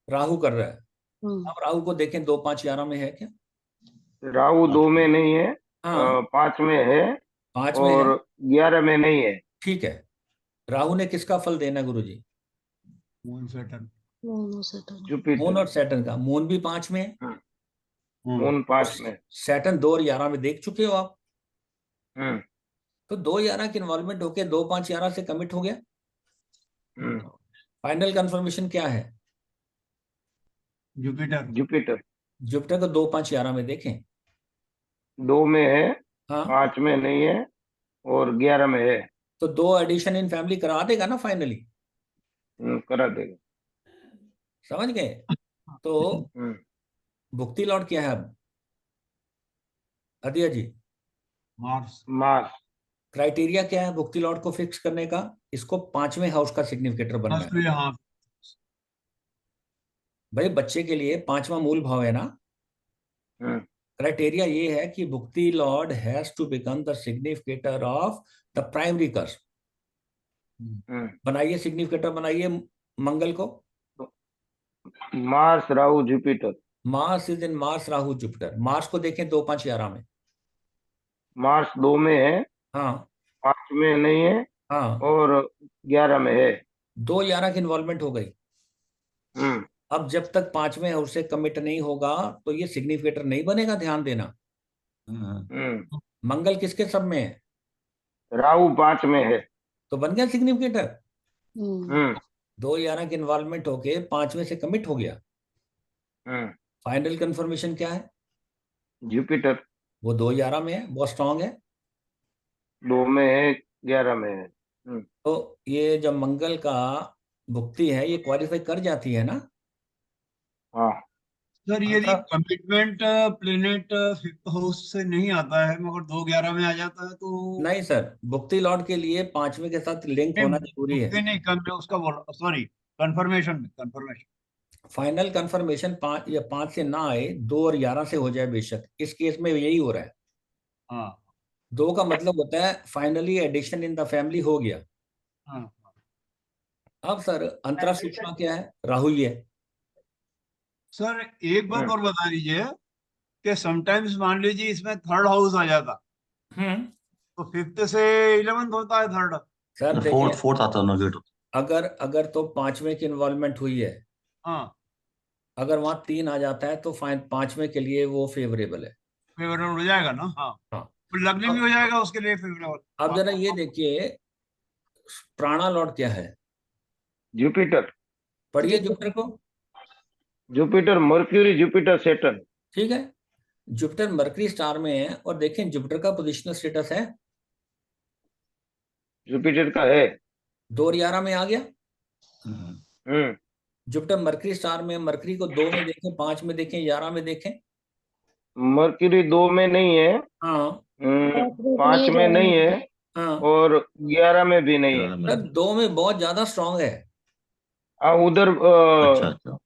राहु कर रहा है। हम्म अब राहु को देखें, 2 5 11 में है क्या? राहु 2 में नहीं है, हाँ 5 में है 5 में है। और 11 में नहीं है। ठीक है, राहु ने किसका फल देना गुरुजी? Moon Saturn. दोनों सैटर्न। Moon Jupiter. और सैटर्न का। मून भी 5 में है। मून 5 में। सैटर्न 2 और 11 में देख चुके हो आप। हम्म तो 2 11 की इन्वॉल्वमेंट होके 2 5 11 से कमिट हो गया। हम्म फाइनल कंफर्मेशन क्या है? जुपिटर। जुपिटर जुपिटर को 2 5 11 में देखें। 2 में है, हाँ 5 में नहीं है और 11 में है। तो 2 एडिशन इन फैमिली करा देगा ना फाइनली। करा देगा। समझ गए? तो हम्म भुक्ति लॉट क्या है अब अदिया जी? मार्स। मार्स। क्राइटेरिया क्या है भुक्ति लॉट को फिक्स करने का? इसको 5वें हाउस का सिग्निफिकेटर बनना है। फर्स्ट हाँ। भाई बच्चे के लिए 5वां मूल भाव है ना। हम्म क्राइटेरिया ये है कि भुक्ति lord has to become the significator of the primary cusps. Hmm बनाइए सिग्निफिकेटर, बनाइए मंगल को। Mars Rahu Jupiter. Mars is in Mars Rahu Jupiter. Mars को देखें 2 5 11 में। मार्स 2 में है, हाँ 5 में नहीं है हाँ, और 11 में है। 2 11 की इन्वॉल्वमेंट हो गई। हम्म अब जब तक 5वें हाउस से कमिट नहीं होगा तो ये सिग्निफिकेटर नहीं बनेगा, ध्यान देना। हम्म, हम्म मंगल किसके सब में है? राहु 5 में है। तो बन गया सिग्निफिकेटर। हम्म 2-11 के इन्वॉल्वमेंट होके 5 में से कमिट हो गया। फाइनल कंफर्मेशन क्या है? जुपिटर वो 2-11 में है, बहुत स्ट्रांग है। 2 में है, 11 में है। तो ये जब मंगल का भुक्ति है ये क्वालिफाई कर जाती है ना। हाँ सर यदि अंतरा- कमिटमेंट प्लेनेट फिफ्थ हाउस से नहीं आता है मगर 2-11 में आ जाता है तो नहीं सर, भुक्ति लॉर्ड के लिए 5वें के साथ लिंक होना जरूरी है। नहीं कम उसका बोल सॉरी कंफर्मेशन फाइनल कंफर्मेशन 5 या 5 से ना आए, 2 और 11 से हो जाए बेशक। इस केस में यही हो रहा है। हाँ 2 का मतलब होता है finally addition in the family हो गया। हाँ अब सर अंतरा सूचना क्या है? राहु ही है। सर एक बात और बता दीजिए कि समटाइम्स मान लीजिए इसमें थर्ड हाउस आ जाता तो फिफ्थ से 11th होता है थर्ड। सर फोर्थ देखिए, फोर्थ आता है नेगेटिव। अगर अगर तो 5वें की इन्वॉल्वमेंट हुई है, हाँ अगर वहां 3 आ जाता है तो 5वें के लिए वो फेवरेबल है। फेवरेबल हो जाएगा ना। हाँ हाँ। लगने भी हो जाएगा उसके लिए फेवरेबल। अब जरा ये देखिए, प्राणा लॉर्ड क्या है? जुपिटर पढ़िए जुपिटर को। Jupiter mercury Jupiter Saturn. ठीक है, जुपिटर मरकरी स्टार में है और देखें जुपिटर का पोजिशनल स्टेटस है जुपिटर का है 2 और 11 में आ गया। हम्म जुपिटर मरकरी स्टार में, मरकरी को 2 में देखें, 5 में देखें, 11 में देखें। मर्क्यूरी 2 में नहीं है, हाँ 5 में नहीं है हाँ और 11 में भी नहीं है। सर 2 में बहुत ज्यादा स्ट्रांग है। उधर अच्छा अच्छा।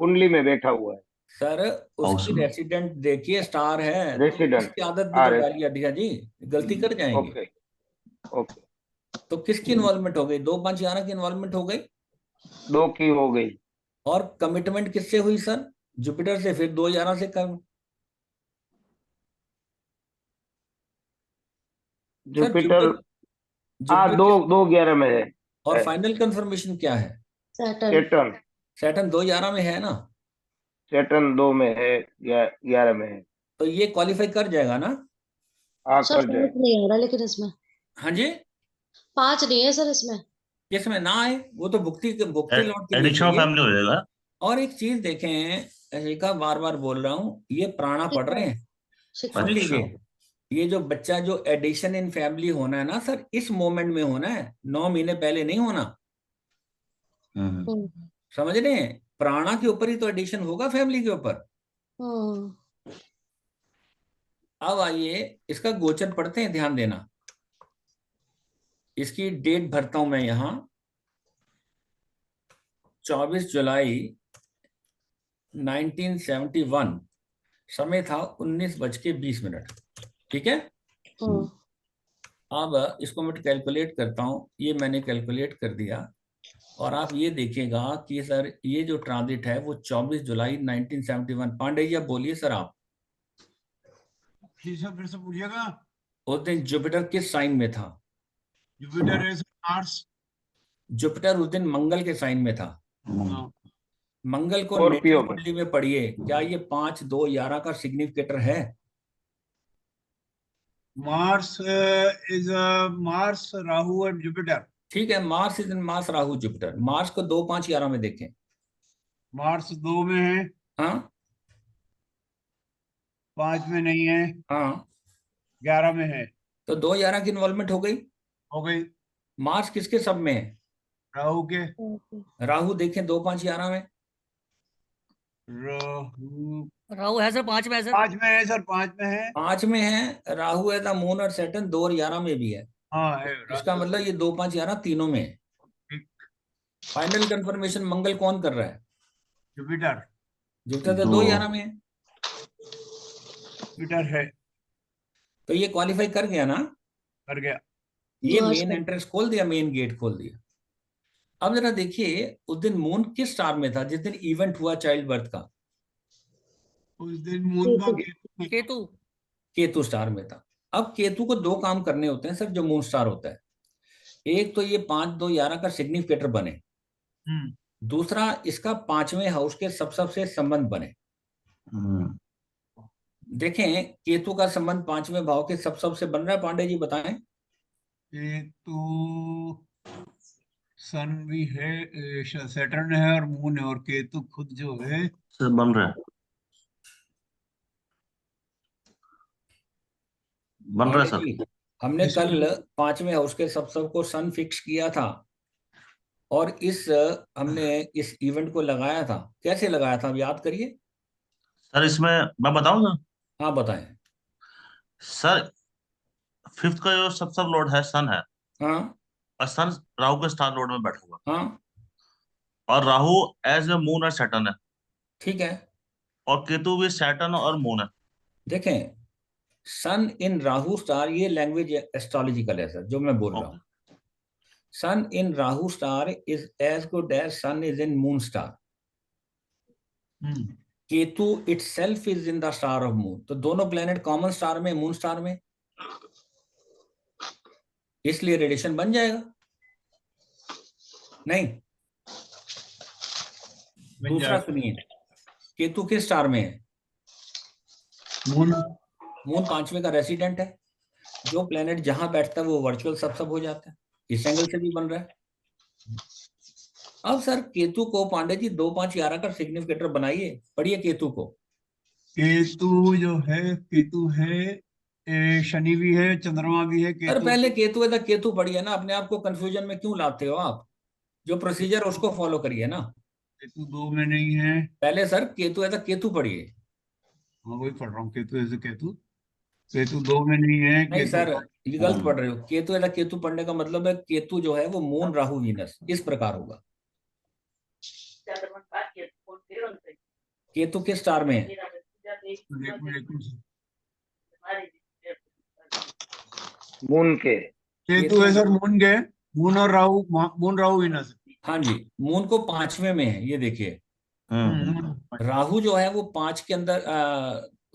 कुंडली में बैठा हुआ है सर हाउस उसकी में। रेसिडेंट देखिए स्टार है, तो रेसिडेंट उसकी आदत भी तो डालिए अड्डिया जी, गलती कर जाएंगे। ओके ओके तो किसकी इन्वॉल्वमेंट हो गई? 2-5-11 की इन्वॉल्वमेंट हो गई। 2 की हो गई। और कमिटमेंट किससे हुई सर? जुपिटर से, फिर 2-11 से कम। सर जुपिटर जुपिटर 2-11 में है। और फाइनल कंफर्मेशन क्या है? सैटर्न सैटर्न सैटर्न 2-11 में है ना, सैटर्न 2 में है, 11 में है। तो ये क्वालिफाई कर जाएगा ना। सर कर 5 जाए। नहीं आ रहा लेकिन इसमें हाँ जी, 5 नहीं है सर इसमें। इसमें ना आए वो तो भुक्ति लौट के लिए एडिक्शन चाहिए। फैमिली हो जाएगा। और एक चीज देखें, ऐसा बार बार बोल रहा हूँ, ये प्राणा पढ़ रहे हैं, शिखा सुन अच्छा। लीजिए। ये जो बच्चा जो एडिशन इन फैमिली होना है ना सर, इस मोमेंट में होना है, 9 महीने पहले नहीं होना। हम्म समझ रहे हैं? प्राणा के ऊपर ही तो एडिशन होगा फैमिली के ऊपर। हम्म अब आइए इसका गोचर पढ़ते हैं, ध्यान देना। इसकी डेट भरता हूं मैं यहां, 24 जुलाई 1971, समय था 19:20। ठीक है, हम्म अब इसको मैं कैलकुलेट करता हूं। ये मैंने कैलकुलेट कर दिया और आप ये देखिएगा कि सर ये जो ट्रांजिट है वो 24 जुलाई 1971। पांडे जी आप बोलिए सर, आप फिर से पूछिएगा। उस दिन जुपिटर किस साइन में था? जुपिटर है मार्स। जुपिटर उस दिन मंगल के साइन में था। हाँ, मंगल को स्कॉर्पियो नेटिव में। कुंडली में पढ़िए, क्या ये 5-2-11 का सिग्निफिकेटर है? Mars is Mars Rahu and Jupiter. ठीक है, Mars is in Mars Rahu Jupiter. Mars को 2-5-11 में देखें। मार्स 2 में है, हाँ 5 में नहीं है, हाँ, 11 में है। तो 2-11 की इन्वॉल्वमेंट हो गई। हो गई। मार्स किसके सब में है? राहु के। राहु देखें 2-5-11 में। राहु राहु है सर 5 में है सर। 5 में है सर, 5 में है। 5 में है राहु, है द मून और सैटर्न 2 और 11 में भी है। हाँ है इसका मतलब ये 2-5-11 तीनों में है। फाइनल कंफर्मेशन मंगल कौन कर रहा है? जुपिटर। जुपिटर तो 2-11 में है, जुपिटर है। तो ये क्वालिफाई कर गया ना। कर गया। ये तो मेन एंट्रेंस खोल दिया, मेन गेट खोल दिया। अब जरा देखिए उस दिन मून किस स्टार में था जिस दिन इवेंट हुआ चाइल्ड बर्थ का? उस दिन मून का केतु। केतु स्टार में था। अब केतु को 2 काम करने होते हैं सर जो मून स्टार होता है। एक तो ये 5-2-11 का सिग्निफिकेटर बने, दूसरा इसका 5वें हाउस के सबसे संबंध बने। देखें केतु का संबंध पांचवें भाव के सबसे बन रहा है, पांडे जी बताएं। केतु सन भी है, सैटर्न है और मून है, और केतु खुद जो है से बन रहा है, बन रहा है पांडे सर। जी हमने कल पांचवें हाउस के सबको सन फिक्स किया था, और हमने इस इवेंट को लगाया था। कैसे लगाया था, अब याद करिए। सर इसमें मैं बताऊं ना हाँ बताएं। सर, फिफ्थ का जो सब लॉर्ड है सन है, हाँ और सन राहु के स्टार लॉर्ड में बैठा हुआ, हाँ और राहु एज ए मून और सैटर्न है, ठीक है। और केतु भी सैटर्न और मून है। देखें सन इन राहु स्टार, ये लैंग्वेज एस्ट्रोलॉजिकल है सर जो मैं बोल रहा हूँ। Okay. Sun in Rahu star is as good as sun is in moon star. Ketu itself is in the star of moon, तो दोनों प्लेनेट कॉमन स्टार में, मून स्टार में, इसलिए रेडिएशन बन जाएगा। नहीं, दूसरा सुनिए, केतु किस स्टार में है? मून। मून पांचवें का रेसिडेंट है, जो प्लेनेट जहां बैठता है वो वर्चुअल सब हो जाता है, इस एंगल से भी बन रहा है। अब सर केतु को पांडे जी 2 5 11 का सिग्निफिकेटर बनाइए, पढ़िए केतु को। केतु जो है, केतु है, शनि भी है, चंद्रमा भी है, सर केतु। पहले केतु है तो केतु पढ़िए ना, अपने आप को कंफ्यूजन में क्यों लाते हो आप? जो प्रोसीजर उसको फॉलो करिए ना। केतु 2 में नहीं है। पहले सर केतु है तो केतु पढ़िए। हाँ वही पढ़ रहा हूँ, केतु ऐसे केतु। केतु 2 में नहीं है, नहीं केतु सर, ये गलत पढ़ रहे हो। केतु है तो केतु पढ़ने का मतलब है केतु जो है वो मून राहु वीनस इस प्रकार होगा। केतु किस स्टार में है? मून के। केतु है सर मून के, मून और राहु, मून राहु विनस। हाँ जी, मून को पांचवें में है, ये देखिए। राहु जो है वो 5 के अंदर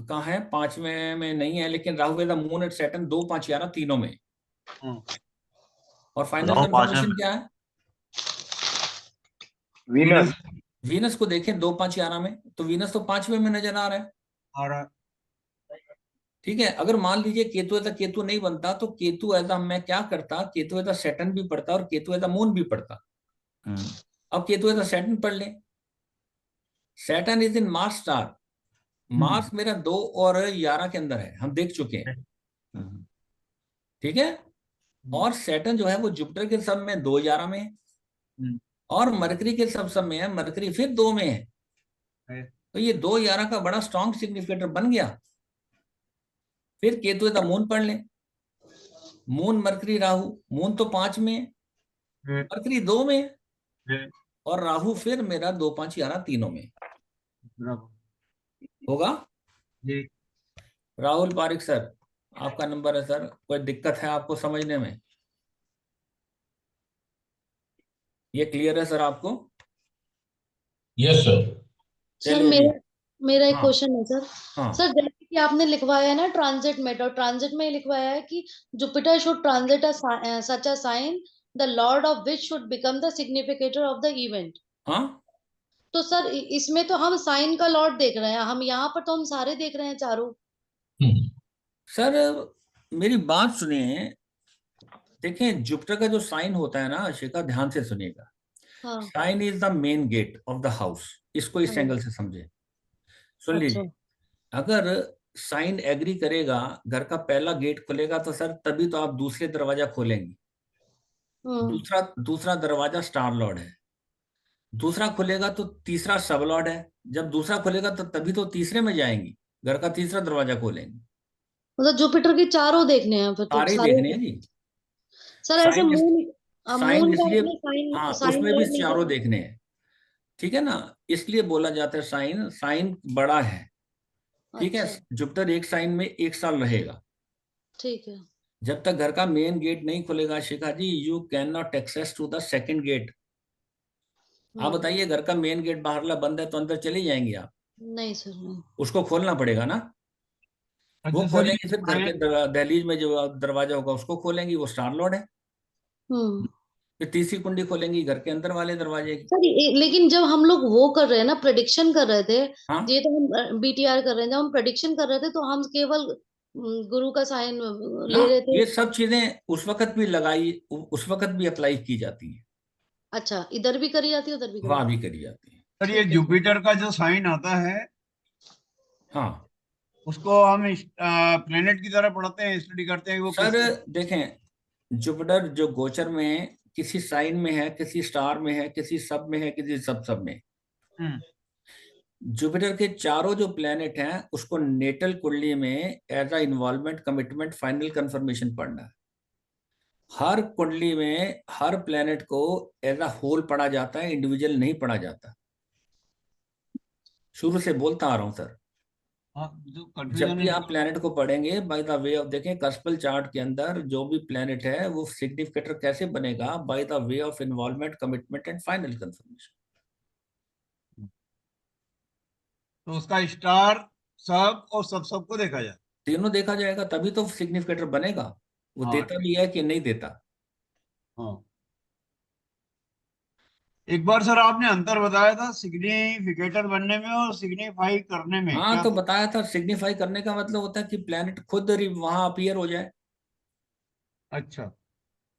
कहाँ है? पांचवें में नहीं है, लेकिन राहु है द मून एट सैटर्न 2 5 11 तीनों में। और फाइनल राहु पांचवें कंफर्मेशन में। क्या है? वीनस। वीनस को देखें 2 5 11 में, तो वीनस तो पांचवें में नजर आ रहा है। और ठीक है, अगर मान लीजिए केतु ऐसा केतु नहीं बनता तो केतु ऐसा मैं क्या करता, केतु ऐसा सैटर्न भी पढ़ता और केतु ऐसा मून भी पढ़ता। अब केतु ऐसा सैटर्न पढ़ ले। Saturn is in Mars star. Mars मेरा 2 और 11 के अंदर है, हम देख चुके हैं। ठीक है, और सैटर्न जो है वो जुपिटर के सब में 2 11 में है, और मरकरी के सब में है, मरकरी फिर 2 में है। तो ये 2 11 का बड़ा स्ट्रॉन्ग सिग्निफिकेटर बन गया। फिर केतु का मून पढ़ ले। मून मरकरी राहु, मून तो 5 में है, मरकरी 2 में है, और राहु फिर मेरा 2 5 11 तीनों में होगा। राहुल पारिक सर, आपका नंबर है सर। कोई दिक्कत है आपको समझने में? ये क्लियर है सर आपको? Yes sir. सर चलिए मेरा एक हाँ। क्वेश्चन है सर। हाँ सर जैसे कि आपने लिखवाया है ना ट्रांजिट में, और ट्रांजिट में लिखवाया है कि Jupiter should transit such a sign the lord of which should become the significator of the event. हाँ तो सर इसमें तो हम साइन का लॉर्ड देख रहे हैं, हम यहाँ पर तो हम सारे देख रहे हैं चारों। सर मेरी बात सुनिए। देखें जुपिटर का जो साइन होता है ना आशिका, ध्यान से सुनिएगा। हाँ sign is the main gate of the house, इसको इस हाँ। एंगल से समझे। सुन अच्छा। लीजिए, अगर साइन एग्री करेगा, घर का पहला गेट खुलेगा, तो सर तभी तो आप दूसरे दरवाजा खोलेंगे। दूसरा दरवाजा स्टार लॉर्ड है, दूसरा खुलेगा तो तीसरा सब लॉर्ड है। जब दूसरा खुलेगा तो तभी तो तीसरे में जाएंगी, घर का तीसरा दरवाजा खोलेंगे। मतलब जुपिटर के चारों देखने हैं फिर तो सारे सारे। देखने हैं जी। सर ऐसे साइन साइन मून का इसलिए, आपने साइन हाँ साइन उसमें भी लॉर्ड नहीं चारों देखा। देखने हैं। ठीक है ना, इसलिए बोला जाता है साइन साइन बड़ा है। ठीक है, अच्छा जुपिटर एक साइन में 1 साल रहेगा। ठीक है। जब तक घर का मेन गेट नहीं खुलेगा Shikha ji, you can not access to the second gate. आप बताइए, घर का मेन गेट बाहरला बंद है तो अंदर चले जाएंगे आप? नहीं सर नहीं। उसको खोलना पड़ेगा ना। वो अच्छा सर, खोलेंगे, फिर घर के दहलीज में जो दरवाजा होगा उसको खोलेंगे, वो स्टार लॉर्ड है। फिर तीसरी कुंडी खोलेंगी घर के अंदर वाले दरवाजे की। सर लेकिन जब हम लोग वो कर रहे हैं ना, प्रेडिक्शन कर रहे थे, हाँ ये तो हम बीटीआर कर रहे हैं, जब हम प्रेडिक्शन कर रहे थे तो हम केवल गुरु का साइन ले रहे हाँ, थे। ये सब चीजें उस वक्त भी लगाई, उस वक्त भी अप्लाई की जाती है, अच्छा, इधर भी करी जाती है उधर भी करी वहां जाती भी करी जाती है। सर ये ठीक है। जुपिटर का जो साइन आता है हाँ उसको हम प्लेनेट की तरह पढ़ते हैं, स्टडी करते हैं कि वो सर, किस। देखें, जुपिटर जो गोचर में किसी साइन में है, किसी स्टार में है, किसी सब में है, किसी सब में, हम्म। जुपिटर के चारों जो प्लेनेट हैं उसको नेटल कुंडली में as a involvement, commitment, final confirmation पढ़ना है। हर कुंडली में हर प्लेनेट को एज अ होल पढ़ा जाता है, इंडिविजुअल नहीं पढ़ा जाता। शुरू से बोलता आ रहा हूं सर, हाँ, जो जब कंफ्यूजन भी है। आप प्लेनेट को पढ़ेंगे बाय द वे ऑफ, देखें कस्पल चार्ट के अंदर जो भी प्लेनेट है वो सिग्निफिकेटर कैसे बनेगा, by the way of involvement, commitment and final confirmation. तो उसका स्टार सब और सबको देखा जाए। तीनों देखा जाएगा तभी तो सिग्निफिकेटर बनेगा। वो हाँ देता ठीक। भी है कि नहीं देता। हाँ, एक बार सर आपने अंतर बताया था सिग्निफिकेटर बनने में और सिग्निफाई करने में, हाँ क्या तो था? बताया था, सिग्निफाई करने का मतलब होता है कि प्लेनेट खुद वहां अपीयर हो जाए। अच्छा,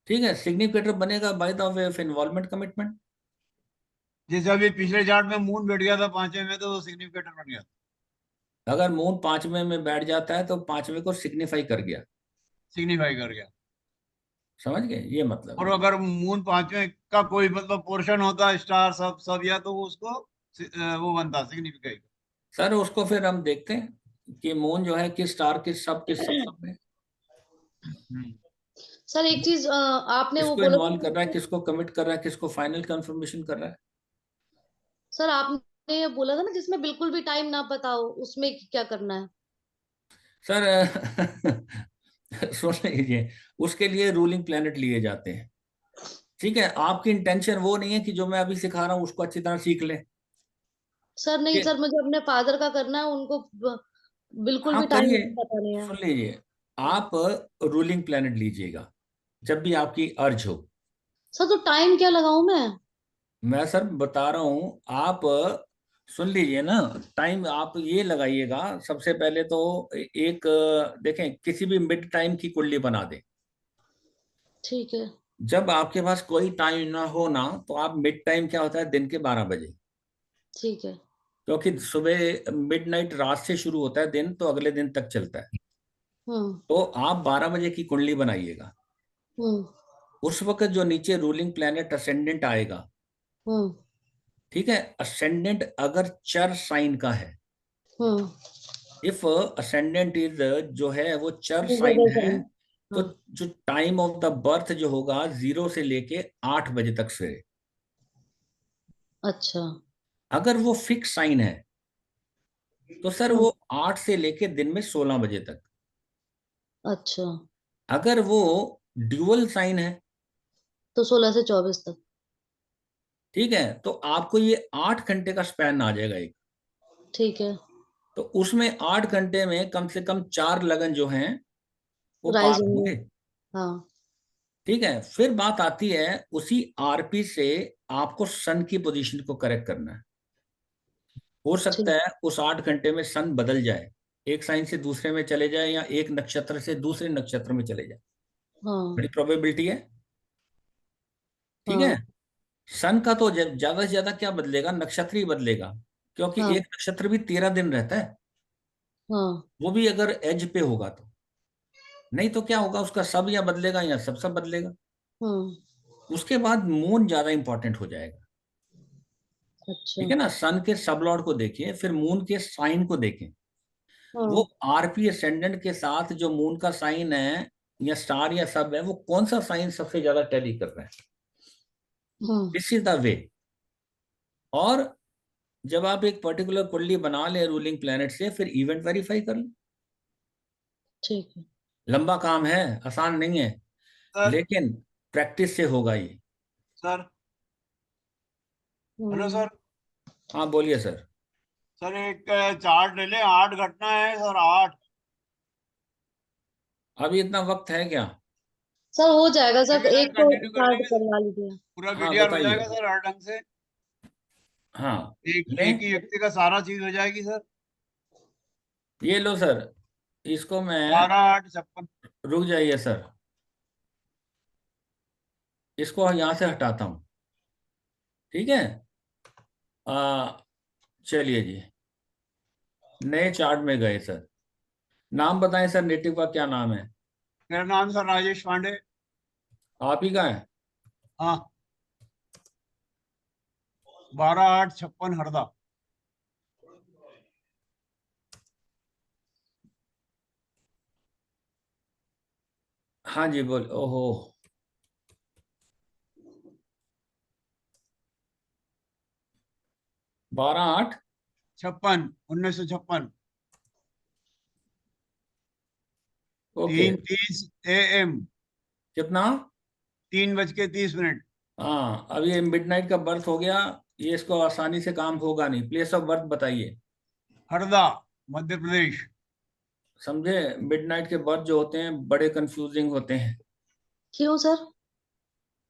ठीक है, सिग्निफिकेटर बनेगा by the way of involvement, commitment. जैसे अभी पिछले चार्ट में मून बैठ गया था पांचवें में, तो वो सिग्निफिकेटर बन गया, अगर मून पांचवें में बैठ जाता है तो पांचवें को सिग्निफाई कर गया। सिग्निफाई कर गया। समझ गए, ये मतलब और है। अगर मून पांचवें का कोई मतलब पोर्शन होता स्टार सब सब या तो वो उसको वो बनता सिग्निफिकाई। सर उसको फिर हम देखते हैं कि मून जो है किस स्टार, किस सब में सर एक चीज आपने वो किसको बोला इन्वॉल्व कर रहा है, था। किसको कमिट कर रहा है, किसको फाइनल कंफर्मेशन कर रहा है। सर आपने ये बोला था ना जिसमें बिल्कुल भी टाइम ना पता हो, उसमें क्या करना है? सर सोच लीजिए, उसके लिए रूलिंग प्लेनेट लिए जाते हैं। ठीक है, आपकी इंटेंशन वो नहीं है कि जो मैं अभी सिखा रहा हूँ उसको अच्छी तरह सीख ले। सर नहीं ये- सर, मुझे अपने फादर का करना है, उनको बिल्कुल हाँ भी टाइम करिए, पता नहीं है। सुन लीजिए, आप रूलिंग प्लेनेट लीजिएगा जब भी आपकी अर्ज हो। सर तो टाइम क्या लगाऊं मैं? मैं सर बता रहा हूँ, आप सुन लीजिए ना। टाइम आप ये लगाइएगा, सबसे पहले तो एक देखें, किसी भी मिड टाइम की कुंडली बना दें। ठीक है। जब आपके पास कोई टाइम ना हो ना, तो आप मिड टाइम क्या होता है, दिन के 12 बजे। ठीक है। क्योंकि सुबह मिडनाइट, रात से शुरू होता है दिन, तो अगले दिन तक चलता है। हम्म। तो आप 12 बजे की कुंडली बनाइएगा। हम्म। उस वक्त जो नीचे रूलिंग प्लैनेट असेंडेंट आएगा, हम्म। ठीक है, असेंडेंट अगर चर साइन का है, हम्म। इफ असेंडेंट इज, जो है वो चर साइन जगह है, टाइम। तो हाँ। जो टाइम ऑफ द बर्थ जो होगा 0 से लेके 8 बजे तक सवेरे। अच्छा। अगर वो फिक्स साइन है तो सर हम्म। वो 8 से लेके दिन में 16 बजे तक। अच्छा, अगर वो ड्यूअल साइन है, तो 16 से 24 तक। ठीक है, तो आपको ये 8 घंटे का स्पैन आ जाएगा एक। ठीक है। तो उसमें 8 घंटे में कम से कम 4 लगन जो हैं वो पार राइज होंगे। होंगे। हाँ। ठीक है, फिर बात आती है उसी आरपी से आपको सन की पोजीशन को करेक्ट करना है। हो सकता ठीक। है उस 8 घंटे में सन बदल जाए, एक साइन से दूसरे में चले जाए या एक नक्षत्र से दूसरे नक्षत्र में चले जाए, हाँ। बड़ी प्रोबेबिलिटी है। ठीक है, हाँ। सन का तो ज्यादा से ज्यादा क्या बदलेगा, नक्षत्र ही बदलेगा। क्योंकि हाँ। एक नक्षत्र भी 13 दिन रहता है, हाँ। वो भी अगर एज पे होगा तो। नहीं तो क्या होगा, उसका सब या बदलेगा या सब बदलेगा। हम्म। उसके बाद मून ज्यादा इंपॉर्टेंट हो जाएगा। अच्छा। ठीक है ना, सन के सब लॉर्ड को देखिए, फिर मून के साइन को देखें। वो हाँ। आरपी असेंडेंट के साथ जो मून का साइन है या स्टार या सब है, वो कौन सा साइन सबसे ज्यादा टैली कर रहा है। हाँ। This is the way. और जब आप एक पर्टिकुलर कुंडली बना ले रूलिंग प्लेनेट से, फिर इवेंट वेरीफाई कर ले। ठीक है। लंबा काम है, आसान नहीं है, सर। लेकिन प्रैक्टिस से होगा ये। सर। हेलो हम्म। सर। हाँ बोलिए सर। सर एक चार्ट ले लें, 8 घटना है सर, 8। अभी इतना वक्त है क्या? सर हो जाएगा सर, चलिए एक को कंटिन्यू कर स्टार्ट लेंगे सर, करवा लीजिए। पूरा हाँ बीटीआर हो बताइए। जाएगा सर हर ढंग से, हाँ एक लें, ही व्यक्ति का सारा चीज हो जाएगी सर। ये लो सर, इसको मैं 12/8/56। रुक जाइए सर, इसको यहाँ से हटाता हूँ, ठीक है। चलिए जी, नए चार्ट में गए सर। नाम बताएं सर, नेटिव का क्या नाम है? मेरा नाम सर राजेश पांडे। आप ही का है? हाँ, 12/8/56 हरदा। हाँ जी बोल। ओहो, 56 1956 ओके। 3:30 AM, कितना? 3:30 हाँ, अब ये मिडनाइट का बर्थ हो गया, ये इसको आसानी से काम होगा नहीं। प्लेस ऑफ बर्थ बताइए। हरदा मध्य प्रदेश। समझे, मिडनाइट के बर्थ जो होते हैं बड़े कंफ्यूजिंग होते हैं। क्यों सर?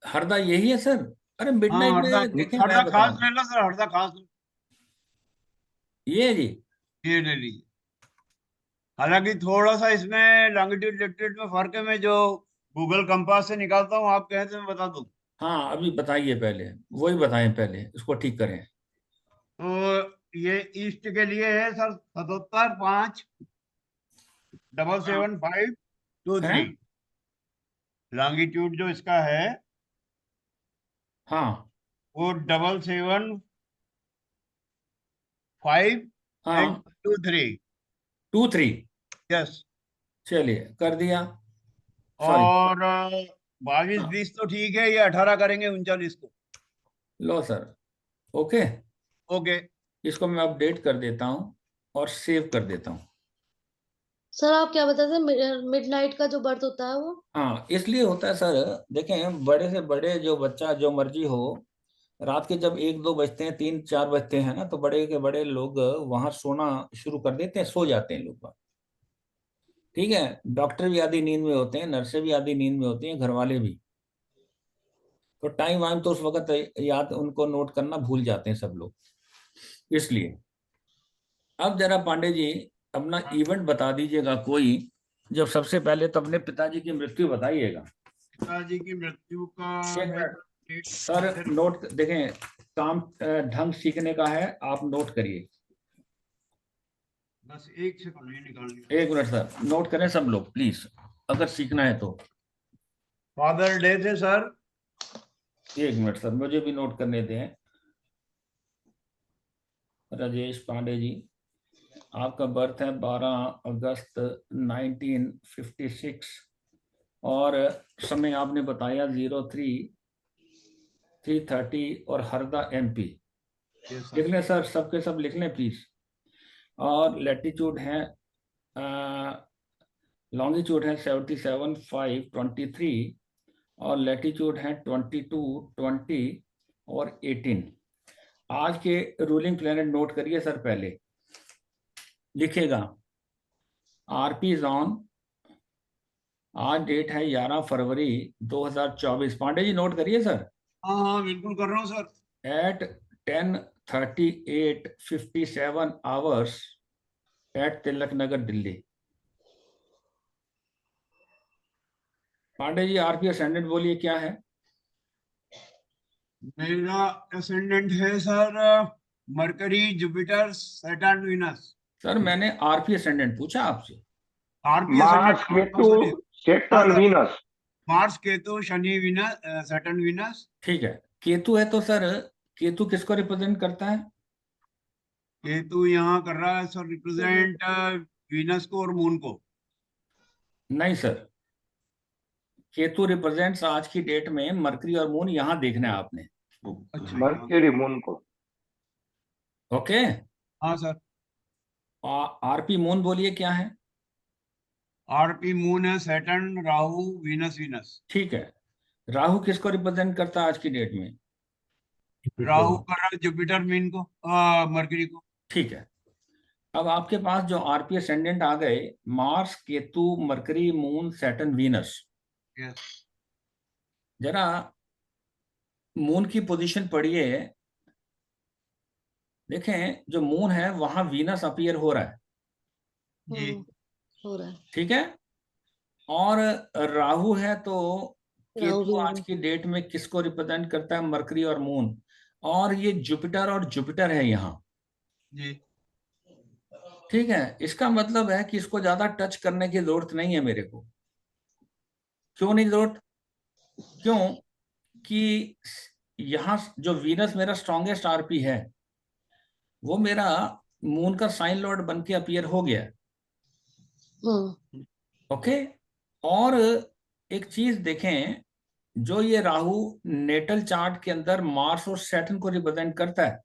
हरदा यही है सर। अरे हाँ मिडनाइट हरदा, में देखें, हरदा मैं खास बताऊं, ले लो सर, हरदा खास ये है जी। ये ले लीजिए। हालांकि थोड़ा सा इसमें लॉन्गिट्यूड लेटिट्यूड में फर्क है, मैं जो गूगल कंपास से निकालता हूँ, आप कहें तो मैं बता दूं। हाँ अभी बताइए, पहले वही बताएं, पहले इसको ठीक करें। तो ये ईस्ट के लिए है सर 77 5 77523। हैं? लॉन्गिट्यूड जो इसका है हाँ वो 775 हाँ, 23। 2 3। यस। चलिए कर दिया। सॉरी, और 22 हाँ 20 तो ठीक है, ये 18 करेंगे 39 को। लो सर, ओके। ओके। इसको मैं अपडेट कर देता हूँ और सेव कर देता हूँ। सर आप क्या बताते हैं, मिडनाइट का जो बर्थ होता है वो? हाँ इसलिए होता है सर, देखें बड़े से बड़े जो बच्चा जो मर्जी हो, रात के जब 1 2 बजते हैं, 3 4 बजते हैं ना, तो बड़े के बड़े लोग वहां सोना शुरू कर देते हैं, सो जाते हैं लोग। ठीक है, डॉक्टर भी आधी नींद में होते हैं, नर्सें भी आधी नींद में होती हैं, घर वाले भी। तो टाइम वाइम तो उस वक्त याद, उनको नोट करना भूल जाते हैं सब लोग, इसलिए। अब जरा पांडे जी अपना इवेंट बता दीजिएगा कोई, जब सबसे पहले तो अपने पिताजी की मृत्यु बताइएगा। पिताजी की मृत्यु का एक है मिनट डेट सर, नोट देखें, काम ढंग सीखने का है, आप नोट करिए। बस 1 सेकंड ये निकाल लिया। 1 मिनट सर, नोट करें सब लोग प्लीज, अगर सीखना है तो। फादर डे थे सर। 1 मिनट सर, मुझे भी नोट करने दें। राजेश पांडे जी, आपका बर्थ है 12 अगस्त 1956 और समय आपने बताया 03:30 और हरदा MP। लिख लें सर, सबके सब लिख लें प्लीज। और लैटिट्यूड है, लॉन्गिट्यूड है 77 5 23 और लैटिट्यूड है 22 20 और 18। आज के रूलिंग प्लेनेट नोट करिए सर, पहले लिखेगा RP इज ऑन। आज डेट है 11 फरवरी 2024। पांडे जी नोट करिए सर। हाँ हाँ बिल्कुल कर रहा हूँ sir. Eight 10:38:57 hours eight Tilak Nagar Delhi. Pandey ji RP ascendant बोलिए क्या है? मेरा असेंडेंट है sir mercury Jupiter Saturn Venus. Sir मैंने RP असेंडेंट पूछा आपसे। आरपी मार्स असेंडेंट केतु हाँ Saturn sir, Venus. Mars Ketu Shani Venus Saturn Venus. ठीक है, केतु है तो सर, केतु किसको रिप्रेजेंट करता है? केतु यहाँ कर रहा है सर रिप्रेजेंट वीनस को और मून को। नहीं सर, केतु रिप्रेजेंट्स आज की डेट में मरकरी और मून, यहाँ देखना है आपने। अच्छा यहाँ। मर्क्यूरी मून को। ओके। हाँ सर। RP मून बोलिए क्या है? आरपी मून है सैटर्न राहु वीनस वीनस। ठीक है, राहु किसको रिप्रेजेंट करता है आज की डेट में? राहु कर रहा है जुपिटर मीन को मरकरी को। ठीक है, अब आपके पास जो RP असेंडेंट आ गए, Mars Ketu mercury Moon Saturn Venus. Yes. जरा मून की पोजीशन पढ़िए। देखें जो मून है वहां वीनस अपीयर हो रहा है, जी हो रहा है। ठीक है। और राहु है तो राहु भी केतु हो आज रहा की डेट में किसको रिप्रेजेंट करता है? मरकरी और मून। और ये जुपिटर और जुपिटर है यहाँ, जी ठीक है। इसका मतलब है कि इसको ज्यादा टच करने की जरूरत नहीं है मेरे को। क्यों नहीं जरूरत? क्यों कि यहाँ जो वीनस मेरा स्ट्रॉन्गेस्ट आरपी है वो मेरा मून का साइन लॉर्ड बन के अपीयर हो गया, ओके। और एक चीज देखें, जो ये राहु नेटल चार्ट के अंदर मार्स और सैटर्न को रिप्रेजेंट करता है,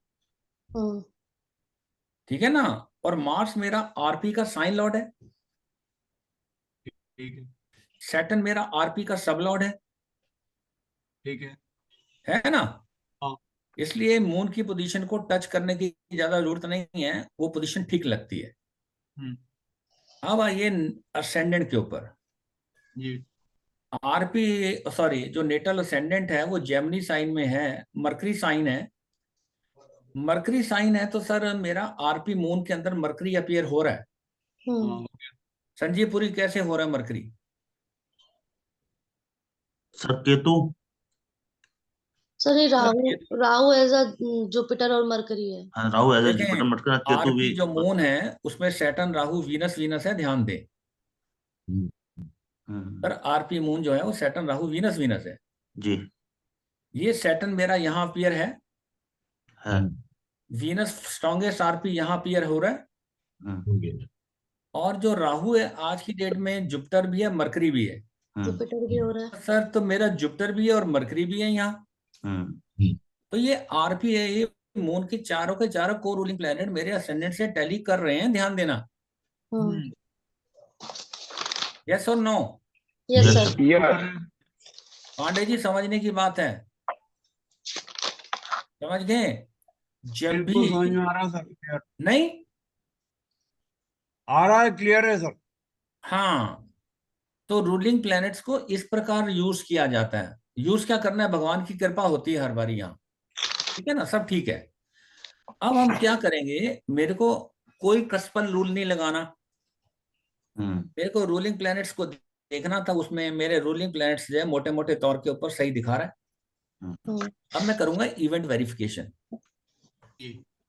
ठीक है ना। और मार्स मेरा आरपी का साइन लॉर्ड है, ठीक है सैटर्न मेरा आरपी का सब लॉर्ड ठीक है। है ना। हाँ इसलिए मून की पोजीशन को टच करने की ज्यादा जरूरत नहीं है, वो पोजीशन ठीक लगती है। हम्म, अब आइए असेंडेंट के ऊपर। जी आरपी सॉरी, जो नेटल असेंडेंट है वो जेमिनी साइन में है, मरकरी साइन है। मरकरी साइन है तो सर मेरा आरपी मून के अंदर मरकरी अपीयर हो रहा है। हाँ संजीव पुरी कैसे हो रहा है मरकरी? सर केतु। सर ये Rahu, Ketu. Rahu as a Jupiter और मरकरी है। हाँ, राहु एज जुपिटर देखें मरकरी, केतु भी। आरपी जो मून है उसमें सैटर्न राहु वीनस वीनस है, ध्यान दे। पर आरपी मून जो है वो सैटर्न राहु वीनस वीनस है। जी ये सैटर्न मेरा यहाँ अपीयर है, है। वीनस स्ट्रॉन्गेस्ट आरपी यहाँ अपीयर हो रहा है। और जो राहु है आज की डेट में जुपिटर भी है मरकरी भी है। जुपिटर भी हो रहा है। सर तो मेरा जुपिटर भी है और मरकरी भी है यहाँ। तो ये आरपी है, ये मून के चारों को रूलिंग प्लैनेट मेरे असेंडेंट से टैली कर रहे हैं, ध्यान देना। यस और no? Yes sir. Pande ji समझने की बात है, समझ गए? जब बिल्कुल समझ भी में आ रहा है सर, क्लियर नहीं, आ रहा है, क्लियर है सर। हाँ, तो रूलिंग प्लैनेट्स को इस प्रकार यूज किया जाता है। यूज क्या करना है, भगवान की कृपा होती है हर बार यहाँ, ठीक है ना, सब ठीक है। अब हम क्या करेंगे, मेरे को कोई कस्पन रूल नहीं लगाना, मेरे को रूलिंग प्लैनेट्स को देखना था। उसमें मेरे रूलिंग प्लैनेट्स जो है मोटे मोटे तौर के ऊपर सही दिखा रहा है। अब मैं करूंगा इवेंट वेरिफिकेशन।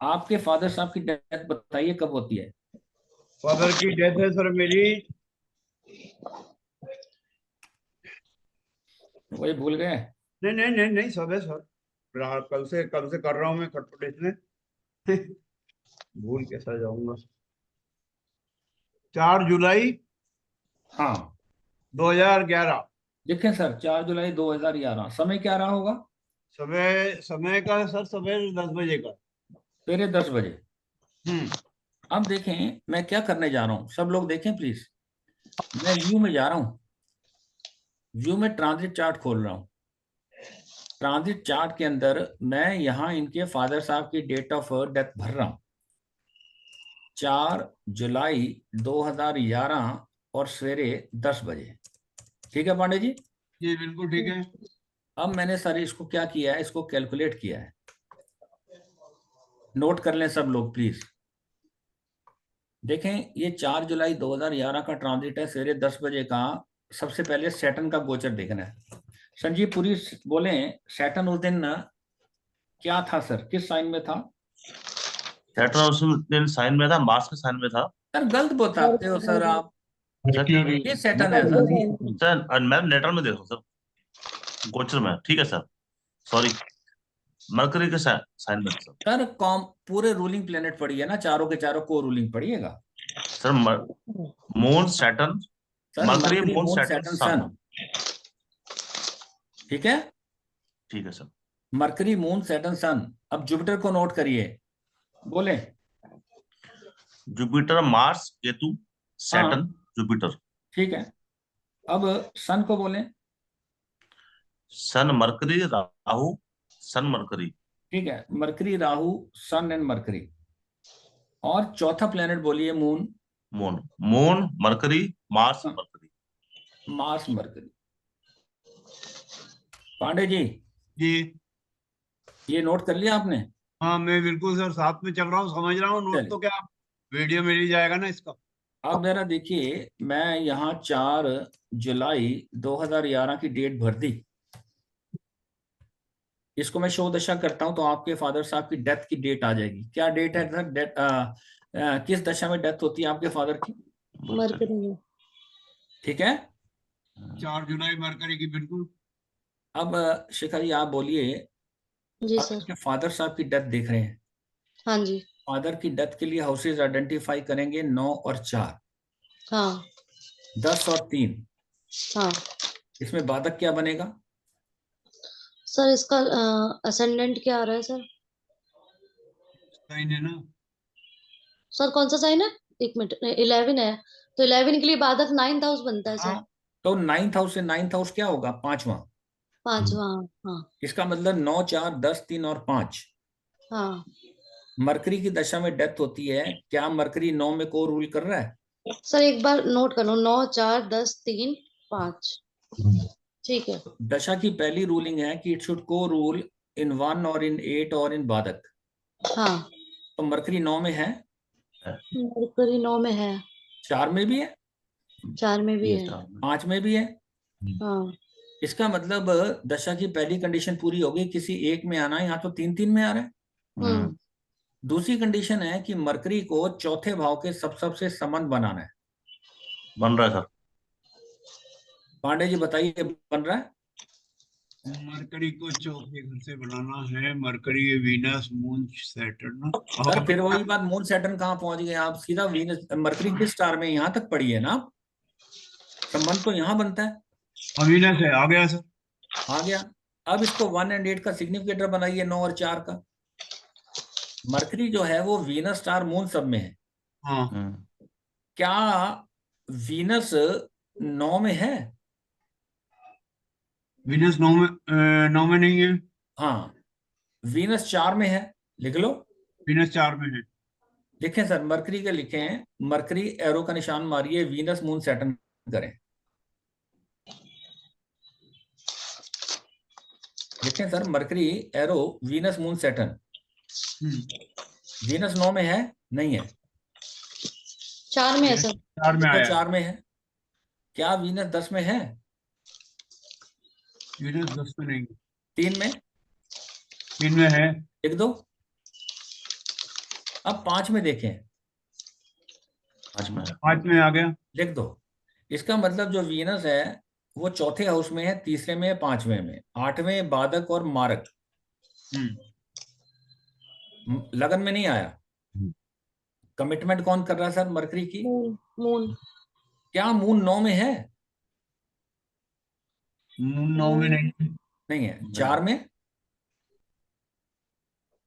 आपके फादर साहब की डेथ बताइए कब होती है? फादर की डेथ है सर मेरी, वही भूल गए? नहीं नहीं नहीं नहीं सब है सर, कल से कर रहा हूँ मैं खटपट इसमें भूल कैसा जाऊंगा। 4 जुलाई हाँ 2011। देखें सर, 4 जुलाई 2011। समय क्या रहा होगा? समय का सर सवेरे 10 बजे का। सवेरे 10 बजे। अब देखें मैं क्या करने जा रहा हूं, सब लोग देखें प्लीज। मैं व्यू में जा रहा हूं, व्यू में ट्रांजिट चार्ट खोल रहा हूं। ट्रांजिट चार्ट के अंदर मैं यहां इनके फादर साहब की डेट ऑफ डेथ भर रहा हूं। 4 जुलाई 2011 और सवेरे 10 बजे। ठीक है पांडे जी? जी बिल्कुल ठीक है। अब मैंने सर इसको क्या किया है, इसको कैलकुलेट किया है। नोट कर लें सब लोग प्लीज। देखें ये 4 जुलाई 2011 का ट्रांजिट है, सवेरे 10 बजे का। सबसे पहले सैटर्न का गोचर देखना है। संजीव पुरी बोले सैटर्न उस दिन क्या था सर, किस साइन में था? सैटर्न उस दिन साइन में था, मार्स के साइन में था। सर गलत बताते हो सर आप, ये सैटर्न है सर ये। सर मैं नेटर में देखो सर, गोचर में, ठीक है सर, सॉरी, मरकरी के साइन में सर। सर कॉम पूरे रूलिंग प्लेनेट पढ़िए ना, चारों के चारों को रूलिंग पढ़िएगा sir. Moon Saturn, sir. Mercury Mercury Moon Moon Saturn Saturn Sun. Sun, ठीक है। ठीक है sir. Mercury Moon Saturn Sun. अब जुपिटर को नोट करिए, बोले। Jupiter Mars Ketu Saturn Jupiter. ठीक है, अब सन को बोले। Sun Mercury Rahu Sun Mercury. ठीक है, mercury Rahu Sun and Mercury. और चौथा प्लेनेट बोलिए Moon. Moon Moon Mercury Mars Mercury. Mars Mercury. Pande ji, जी ये नोट कर लिया आपने? हाँ, मैं बिल्कुल सर साथ में चल रहा हूँ, समझ रहा हूँ। नोट चलिए, तो क्या, वीडियो मिल ही जाएगा ना इसका। अब जरा देखिए, मैं यहाँ 4 जुलाई 2011 की डेट भर दी। इसको मैं शो दशा करता हूं तो आपके फादर साहब की डेथ की डेट आ जाएगी। क्या डेट है सर? डेथ किस दशा में डेथ होती है आपके फादर की? मरकरी में। ठीक है। 4 जुलाई मरकरी की, बिल्कुल। अब शिखा जी आप बोलिए, जी अब सर। आपके फादर साहब की डेथ देख रहे हैं। हाँ जी। फादर की डेथ के लिए हाउसेज आइडेंटिफाई करेंगे 9 और 4, हाँ 10 और 3। हाँ इसमें बाधक क्या बनेगा? सर, इसका असेंडेंट क्या आ रहा है सर? साइन है ना। सर कौन सा साइन है? एक मिनट, 11 है। तो 11 के लिए बाधक 9th हाउस बनता है हाँ, सर। तो 9th हाउस से 9th हाउस क्या होगा? 5वां। 5वां। हाँ इसका मतलब 9, 4, 10, 3 और 5। हाँ। मरकरी की दशा में डेथ होती है, क्या मरकरी 9 में को रूल कर रहा है? सर एक बार नोट कर लो, 9 4 10 3 5। ठीक है। दशा की पहली रूलिंग है कि इट शुड को रूल इन 1 और इन 8 और इन बाधक। हाँ, तो मरकरी 9 में है, मरकरी 9 में है, 4 में भी है, 4 में भी ये है। 5 में भी है। हाँ इसका मतलब दशा की पहली कंडीशन पूरी होगी, किसी एक में आना है, यहाँ तो 3 3 में आ रहा है। हम्म। दूसरी कंडीशन है कि मरकरी को चौथे भाव के सबसे संबंध बनाना है। बन रहा है सर। पांडे जी बताइए, बन रहा है? मरकरी को चौथे घर से बनाना है। Mercury, Venus, moon, Saturn. Sir फिर वही बात, मून सैटर्न कहाँ पहुंच गए आप? सीधा वीनस, मरकरी किस स्टार में? यहाँ तक पड़ी है ना आप? संबंध तो यहाँ बनता है। वीनस है, आ गया सर। आ गया। अब इसको 1 और 8 का सिग्निफिकेटर बनाइए, 9 और 4 का। मरकरी जो है वो वीनस, स्टार, मून सब में है। हाँ, क्या वीनस 9 में है? वीनस 9 में नहीं है। हाँ, वीनस 4 में है, लिख लो। वीनस 4 में है। लिखें सर, मरकरी के लिखे हैं, मरकरी एरो का निशान मारिए, वीनस मून सैटर्न करें। लिखें sir, mercury arrow Venus moon Saturn. Venus 9 में है? नहीं है। 4 में है सर। 4 में तो आया। 4 में है। क्या वीनस 10 में है? वीनस 10 में नहीं, 3 में? 3 में है। लिख दो। अब 5 में देखें। 5 में है। 5 में आ गया। लिख दो। इसका मतलब जो वीनस है वो चौथे हाउस में है, तीसरे में है, 5वें में, 8वें बाधक और मारक। लगन में नहीं आया। कमिटमेंट कौन कर रहा है सर मरकरी की? मून। मून। क्या मून 9 में है? मून 9 में नहीं। नहीं है। 4 में?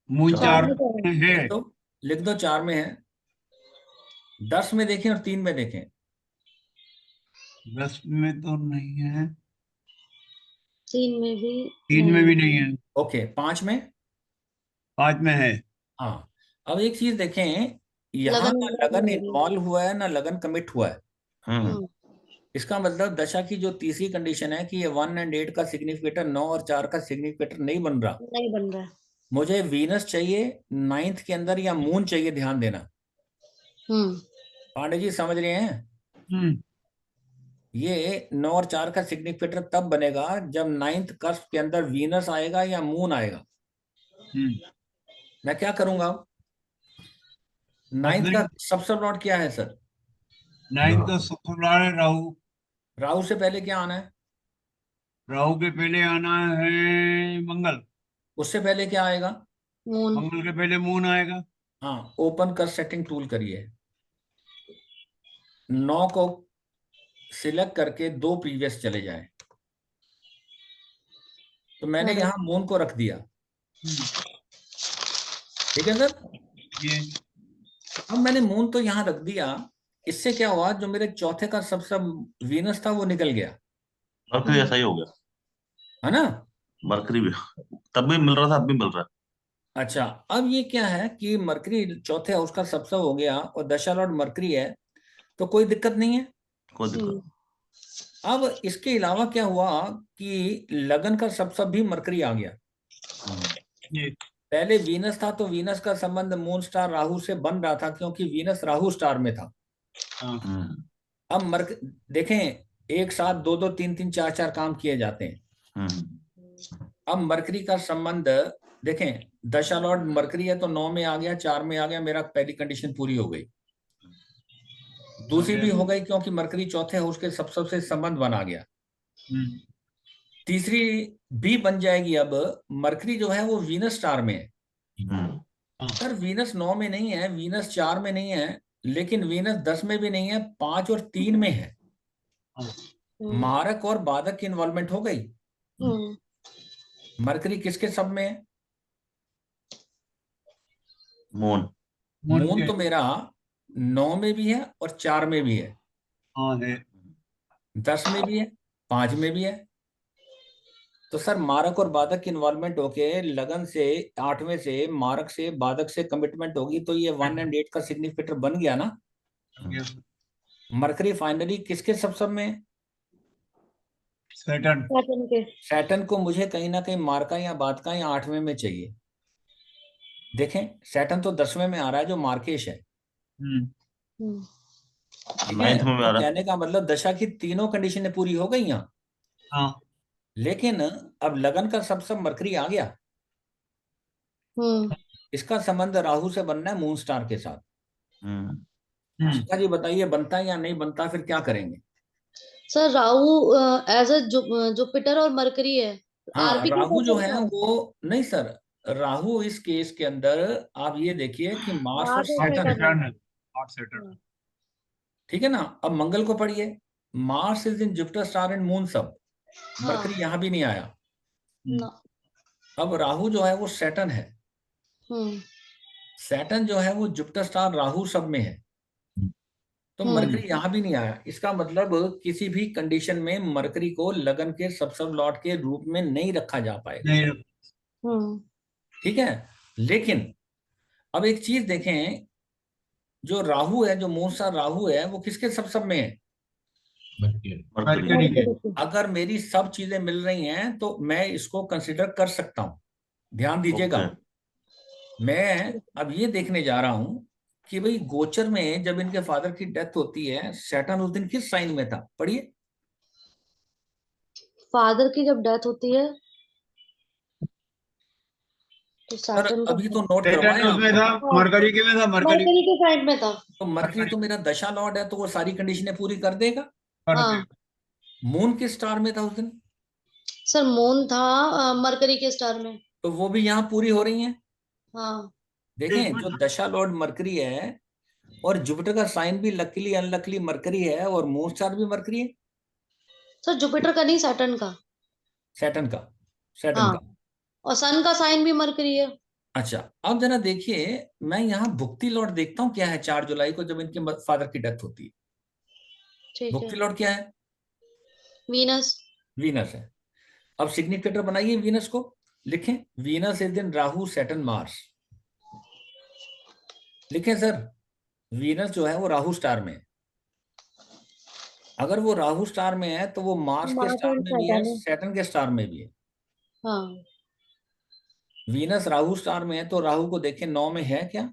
मून 4 4 में तो है। में है। लिख दो। लिख दो, 4 में है। 10 में देखें और 3 में देखें। 10 में तो नहीं है। 3 में भी 3 में नहीं भी है। नहीं है। ओके, 5 में? 5 में है। हाँ। अब एक चीज देखें, यहाँ लगन ना involve लगन नहीं होगी। इन्वॉल्व हुआ है ना लगन कमिट हुआ है। हम्म। इसका मतलब दशा की जो तीसरी कंडीशन है कि ये 1 और 8 का सिग्निफिकेटर 9 और 4 का सिग्निफिकेटर नहीं बन रहा। नहीं बन रहा है। मुझे वीनस चाहिए 9th के अंदर या मून चाहिए, ध्यान देना। हम्म। पांडे जी समझ रहे हैं? हम्म। ये 9 और 4 का सिग्निफिकेटर तब बनेगा जब 9th कस्प के अंदर वीनस आएगा या मून आएगा। मैं क्या करूंगा? 9th का सबसे लॉर्ड क्या है सर? 9 का सबसे बड़ा है राहु। राहु से पहले क्या आना है? राहु के पहले आना है मंगल। उससे पहले क्या आएगा? मून। मंगल के पहले मून आएगा। हाँ, ओपन कर सेटिंग टूल करिए। 9 को सिलेक्ट करके 2 प्रीवियस चले जाए। तो मैंने अरे यहां मून को रख दिया। ठीक है सर। ये अब मैंने मून तो यहां रख दिया, इससे क्या हुआ, जो मेरे चौथे का सबसे वीनस था वो निकल गया, मरकरी ऐसा ही हो गया। है ना? मरकरी भी तब भी मिल रहा था, अब भी मिल रहा है। अच्छा, अब ये क्या है कि मरकरी चौथे हाउस का सबसे हो गया और दशा लॉर्ड मरकरी है, तो कोई दिक्कत नहीं है। कोई दिक्कत अब इसके अलावा क्या हुआ कि लगन का सब भी मरकरी आ गया। ये पहले वीनस था तो वीनस का संबंध मून स्टार राहु से बन रहा था क्योंकि वीनस राहु स्टार में था। हाँ, अब देखें, एक साथ दो दो तीन तीन चार चार काम किए जाते हैं। अब मरकरी का संबंध देखें, दशा लॉर्ड मरकरी है तो 9 में आ गया, 4 में आ गया, मेरा पहली कंडीशन पूरी हो गई। दूसरी भी हो गई क्योंकि मरकरी चौथे हाउस के सबसे संबंध बना गया। तीसरी भी बन जाएगी। अब मरकरी जो है वो वीनस स्टार में है। सर वीनस 9 में नहीं है, वीनस 4 में नहीं है, लेकिन वीनस 10 में भी नहीं है, 5 और 3 में है। मारक और बाधक की इन्वॉल्वमेंट हो गई। मरकरी किसके सब में है? मून तो मेरा 9 में भी है और 4 में भी है, हाँ है, 10 में भी है, 5 में भी है। तो सर मारक और बाधक की इन्वॉल्वमेंट होके लगन से 8वें से मारक से बाधक से कमिटमेंट होगी तो ये 1 और 8 का सिग्निफिकेटर बन गया ना। मरकरी फाइनली किसके सब में है? सैटर्न को मुझे कहीं ना कहीं मार्का या बाधका या 8वें में चाहिए। देखें सैटर्न तो 10वें में आ रहा है जो मार्केश है। ठीक है, कहने का मतलब दशा की तीनों कंडीशनें पूरी हो गई यहाँ। हाँ, लेकिन अब लगन का सब मरकरी आ गया। इसका संबंध राहु से बनना है मून स्टार के साथ। शिखा जी बताइए बनता है या नहीं बनता, फिर क्या करेंगे? Sir Rahu as a Jupiter और मरकरी है। हाँ, आरबी राहु जो है वो नहीं सर, राहु इस केस के अंदर आप ये देखिए कि मार्स और सैटर्न, ठीक है ना। अब मंगल को पढ़िए, Mars is in Jupiter star and moon सब, मरकरी यहां भी नहीं आया। अब राहु जो है वो सैटर्न है, सैटर्न जो है वो जुपिटर स्टार राहु सब में है, तो मरकरी यहां भी नहीं आया। इसका मतलब किसी भी कंडीशन में मरकरी को लगन के सब लॉर्ड के रूप में नहीं रखा जा पाएगा। ठीक है, लेकिन अब एक चीज देखें, जो राहु है, जो मून स्टार राहु है, वो किसके सब में है? मरकरी के। अगर मेरी सब चीजें मिल रही हैं तो मैं इसको कंसिडर कर सकता हूं। ध्यान दीजिएगा, मैं अब ये देखने जा रहा हूं कि भाई गोचर में जब इनके फादर की डेथ होती है, सैटर्न उस दिन किस साइन में था? पढ़िए। फादर की जब डेथ होती है तो सर सैटर्न अभी तो नोट सैटर्न करवाया उसमें था, मरकरी के में था, मरकरी मरकरी के साइड में था। तो मरकरी तो मेरा दशा लॉर्ड है तो वो सारी कंडीशनें पूरी कर देगा। कर हाँ। दे। मून किस स्टार में था उस दिन? सर मून था मरकरी के स्टार में। तो वो भी यहाँ पूरी हो रही हैं। हाँ, देखें, जो दशा लॉर्ड मरकरी है और जुपिटर का साइन भी लकीली अनलकीली मरकरी है और मून स्टार भी मरकरी है। सर जुपिटर का नहीं, सैटर्न का। सैटर्न का, सैटर्न हाँ, का। और सन का साइन भी मरकरी है। अच्छा, अब जरा देखिए, मैं यहाँ भुक्ति लॉर्ड देखता हूँ क्या है 4 जुलाई को जब इनके फादर की डेथ होती है। ठीक भुक्ति है, लॉर्ड क्या है? वीनस। वीनस है। अब सिग्निफिकेटर बनाइए वीनस को, लिखें Venus is in Rahu Saturn Mars. लिखें सर, वीनस जो है वो राहु स्टार में है। अगर वो राहु स्टार में है तो वो मार्स के स्टार में भी है, सैटर्न के स्टार में भी है। हाँ, वीनस राहु स्टार में है तो राहु को देखें 9 में है क्या?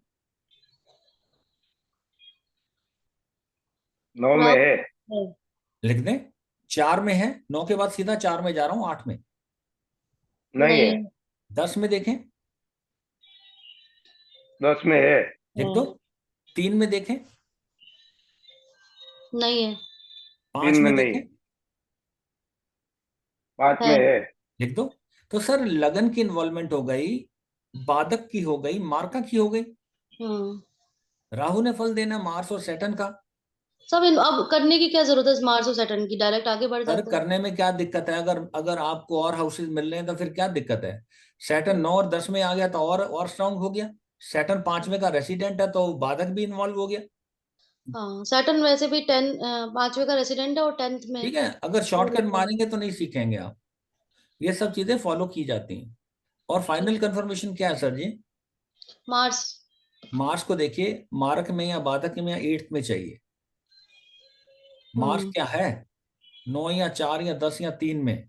9 में है। लिख दें 4 में है, 9 के बाद सीधा 4 में जा रहा हूं, 8 में नहीं है। 10 में देखें, 10 में है। लिख दो। 3 में देखें, नहीं है। 5 3 में में नहीं, देखें, 5 में है। लिख दो। तो सर लगन की इन्वॉल्वमेंट हो गई, बाधक की हो गई, मार्का की हो गई। राहु ने फल देना मार्स और सैटर्न का। सब अब करने की क्या जरूरत है मार्स और सैटर्न की, डायरेक्ट आगे बढ़ सर जाते हैं। करने में क्या दिक्कत है? अगर अगर आपको और हाउसेज मिल रहे हैं तो फिर क्या दिक्कत है? सैटर्न 9 और 10 में आ गया तो और स्ट्रांग हो गया। सैटर्न 5वें का रेसिडेंट है तो बाधक भी इन्वॉल्व हो गया। हाँ, सैटर्न वैसे भी 5वें का रेसिडेंट है और 10th में। ठीक है, अगर शॉर्टकट मारेंगे तो नहीं सीखेंगे आप, ये सब चीजें फॉलो की जाती हैं। और फाइनल कंफर्मेशन क्या है सर जी? मार्स। मार्स को देखिए, मार्क में या बाधक में या 8th में चाहिए। मार्स क्या है? 9 या 4 या 10 या 3 में।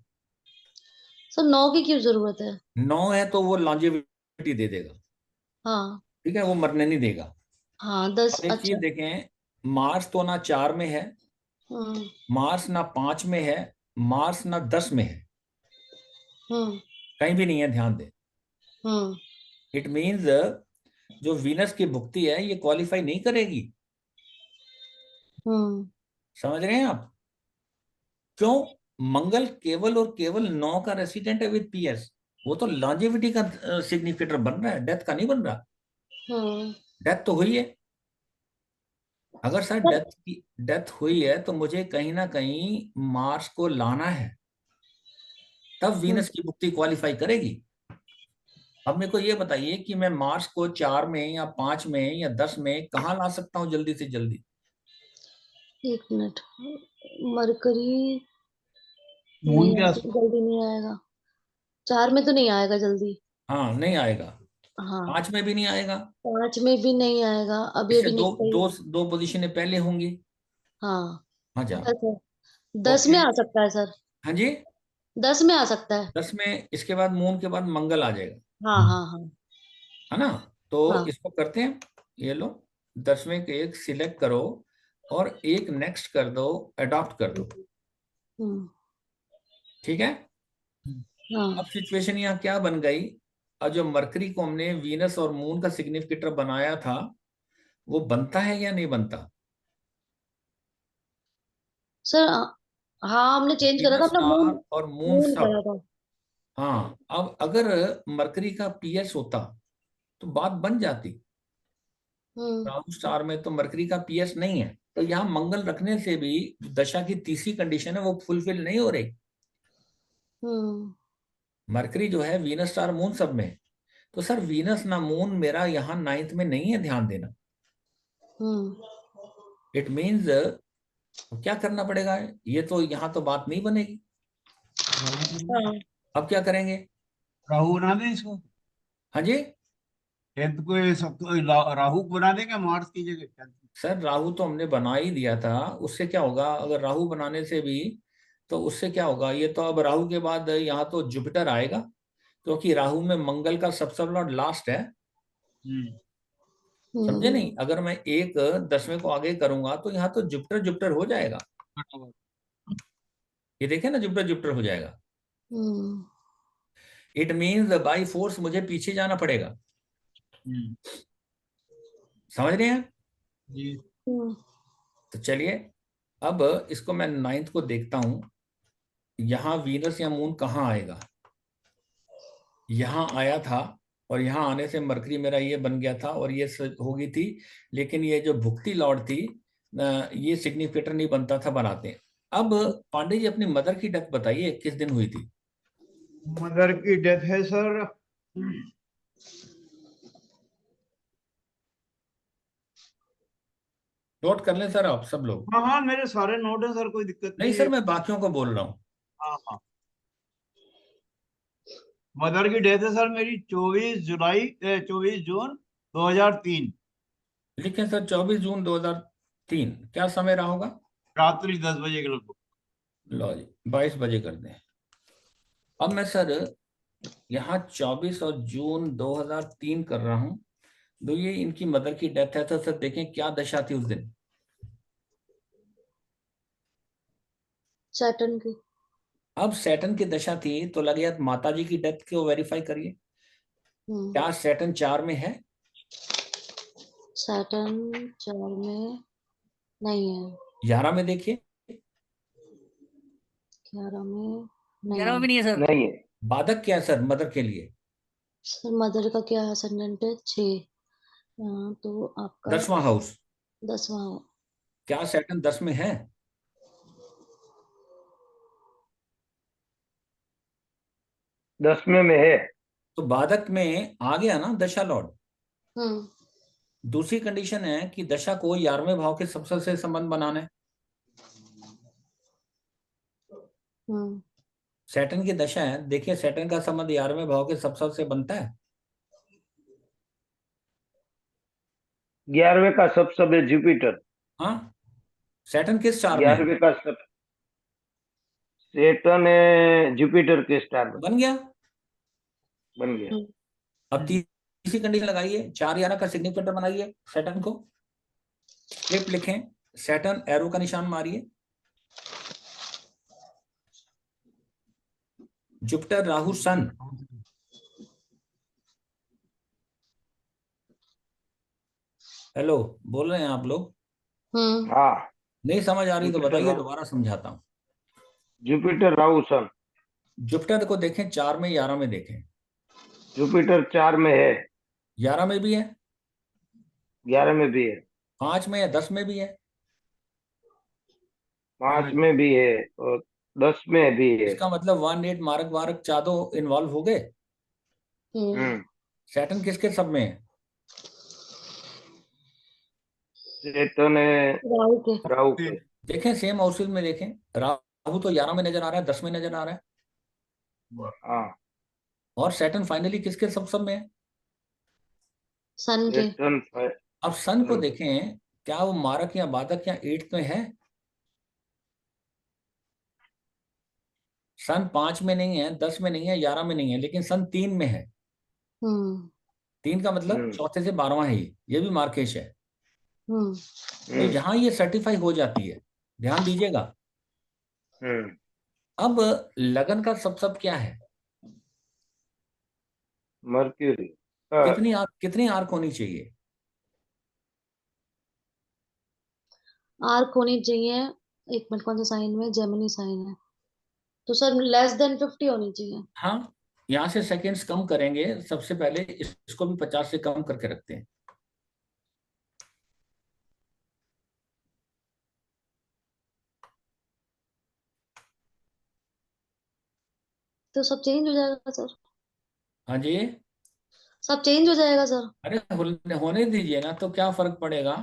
सर 9 की क्यों जरूरत है? 9 है तो वो लॉन्जेविटी दे देगा, हाँ ठीक है, वो मरने नहीं देगा। हाँ 10, अब एक अच्छा। चीज देखें, मार्स तो ना 4 में है, हम्म मार्स ना 5 में है, मार्स ना 10 में है, हम्म कहीं भी नहीं है, ध्यान दें। हम्म इट मीन्स जो वीनस की भुक्ति है ये क्वालिफाई नहीं करेगी। हम्म समझ रहे हैं आप? क्यों? मंगल केवल और केवल 9 का रेसिडेंट है विद पीएस, वो तो लॉन्जेविटी का सिग्निफिकेटर बन रहा है, डेथ का नहीं बन रहा। हम्म डेथ तो हुई है। अगर सर सर, डेथ हुई है तो मुझे कहीं ना कहीं मार्स को लाना है, तब वीनस की भुक्ति क्वालिफाई करेगी। अब मेरे को ये बताइए कि मैं मार्स को 4 में या 5 में या 10 में कहाँ ला सकता हूँ जल्दी से जल्दी? 1 मिनट। मरकरी मून नहीं के आएगा, जल्दी नहीं आएगा। 4 में तो नहीं आएगा जल्दी। हाँ नहीं आएगा, हाँ 5 में भी नहीं आएगा, 5 में भी नहीं आएगा, अब ये इससे भी दो नहीं सही। दो दो पोजीशनें पहले होंगी। हाँ हाँ जा 10 है, 10 में ओके। आ सकता है सर, हाँ जी, 10 में आ सकता है। 10 में, इसके बाद मून के बाद मंगल आ जाएगा, हाँ हाँ हाँ है ना? तो हाँ इसको करते हैं, ये लो 10वें के एक सिलेक्ट करो और एक नेक्स्ट कर दो, अडॉप्ट कर दो, हम्म, ठीक है। हाँ अब सिचुएशन यहाँ क्या बन गई, और जो मरकरी को हमने वीनस और मून का सिग्निफिकेटर बनाया था वो बनता है या नहीं बनता? सर। हाँ हमने चेंज करा था, वीनस अपना मून, स्टार और मून मून सब। करा था। हाँ, अब अगर मरकरी का पीएस होता तो बात बन जाती। हम्म राहु स्टार में तो मरकरी का पीएस नहीं है, तो यहाँ मंगल रखने से भी दशा की तीसरी कंडीशन है वो फुलफिल नहीं हो रही। हम्म मरकरी जो है वीनस स्टार मून सब में है। तो सर वीनस ना मून मेरा यहाँ 9th में नहीं है, ध्यान देना। हम्म इट मीन्स क्या करना पड़ेगा, ये तो यहाँ तो बात नहीं बनेगी। हाँ अब क्या करेंगे? राहु बना दें इसको, हाँ जी, 10th को ये सब तो राहु को बना देंगे मार्स की जगह 10th। सर राहु तो हमने बना ही दिया था, उससे क्या होगा अगर राहु बनाने से भी, तो उससे क्या होगा, ये तो अब राहु के बाद यहाँ तो जुपिटर आएगा, क्योंकि राहु में मंगल का सबसे बड़ा लास्ट है। हम्म समझे हम्म नहीं? अगर मैं एक 10वें को आगे करूंगा तो यहाँ तो जुपिटर जुपिटर हो जाएगा। ये देखे ना, जुपिटर जुपिटर हो जाएगा। Hmm it means by force मुझे पीछे जाना पड़ेगा। हम्म, समझ रहे हैं? जी हम्म तो चलिए, अब इसको मैं 9th को देखता हूं, यहाँ वीनस या मून कहाँ आएगा। यहाँ आया था, और यहाँ आने से मरकरी मेरा ये बन गया था और ये हो गई थी, लेकिन ये जो भुक्ति लॉर्ड थी ये सिग्निफिकेटर नहीं बनता था, बनाते हैं। अब पांडे जी अपनी मदर की डेथ बताइए, किस दिन हुई थी? मदर की डेथ है सर, नोट कर लें सर आप सब लोग। हाँ हाँ मेरे सारे नोट हैं सर, कोई दिक्कत नहीं नहीं सर, है। मैं बाकियों को बोल रहा हूँ। हाँ हाँ, मदर की डेथ है सर मेरी 24 जून 2003, लिखें सर 24 जून 2003, क्या समय रहा होगा? रात्रि 10 बजे के लगभग। लो जी 22 बजे कर दें। अब मैं सर यहाँ 24 और जून 2003 कर रहा हूँ, तो ये इनकी मदर की डेथ है, तो सर देखें क्या दशा थी उस दिन। सैटर्न की। अब सैटर्न की दशा थी तो लगे हाथ माता जी की डेथ को वेरीफाई करिए, क्या सैटर्न 4 में है? सैटर्न 4 में नहीं है। 11 में देखिए। 11 में नहीं 11 में है। भी नहीं है सर। नहीं है। बाधक क्या है सर मदर के लिए? सर मदर का क्या असेंडेंट है? 6। तो आपका 10वां हाउस। 10वां। क्या सैटर्न 10 में है? 10वें में है। तो बाधक में आ गया ना दशा लॉर्ड। हम्म दूसरी कंडीशन है कि दशा को 11वें भाव के सबसे से संबंध बनाना है। हम्म सैटर्न की दशा है, देखिए सैटर्न का संबंध 11वें भाव के सबसे से बनता है। 11वें का सब सब है जुपिटर। हाँ, सैटर्न किस स्टार में है? 11वें का सब सेटन है जुपिटर के स्टार बन गया। बन गया। अब तीसरी कंडीशन लगाइए, 4-11 का सिग्निफिकेटर बनाइए सैटर्न को, फ्लिप लिखें, सैटर्न एरो का निशान मारिए, जुपिटर राहु सन, हेलो बोल रहे हैं आप लोग? हाँ, नहीं समझ आ रही तो जुपिटर बताइए, राहु, दोबारा समझाता हूँ। जुपिटर राहु सन। जुपिटर को देखें 4 में 11 में देखें, जुपिटर 4 में है, 11 में भी है, 11 में भी है, 5 में है, 10 में भी है। 5 में भी है और 10 में भी है। इसका मतलब 1 8 मारक वारक चादो इन्वॉल्व हो गए। सैटर्न किसके सब में है? सेटन है राहु के। देखें सेम हाउसेज में देखें, राहु तो 11 में नजर आ रहा है, 10 में नजर आ रहा है, हाँ, और सैटर्न फाइनली किसके सब में है? सन के। सेटन अब सन को देखें, क्या वो मारक या बाधक या 8 में है? सन 5 में नहीं है, 10 में नहीं है, 11 में नहीं है, लेकिन सन 3 में है। 3 का मतलब चौथे से 12वां है, ये भी मार्केश है। तो यहां ये सर्टिफाई हो जाती है, ध्यान दीजिएगा। अब लगन का सब क्या है? मर्क्यूरी। कितनी आर्क होनी चाहिए? आर्क होनी चाहिए, एक मिनट, कौन सा साइन में? जेमिनी साइन है, तो सर लेस देन 50 होनी चाहिए। हाँ, यहां से सेकंड्स कम करेंगे, सबसे पहले इसको भी 50 से कम करके रखते हैं। तो सब चेंज हो जाएगा सर? हाँ जी, सब चेंज हो जाएगा सर? अरे होने दीजिए ना, तो क्या फर्क पड़ेगा?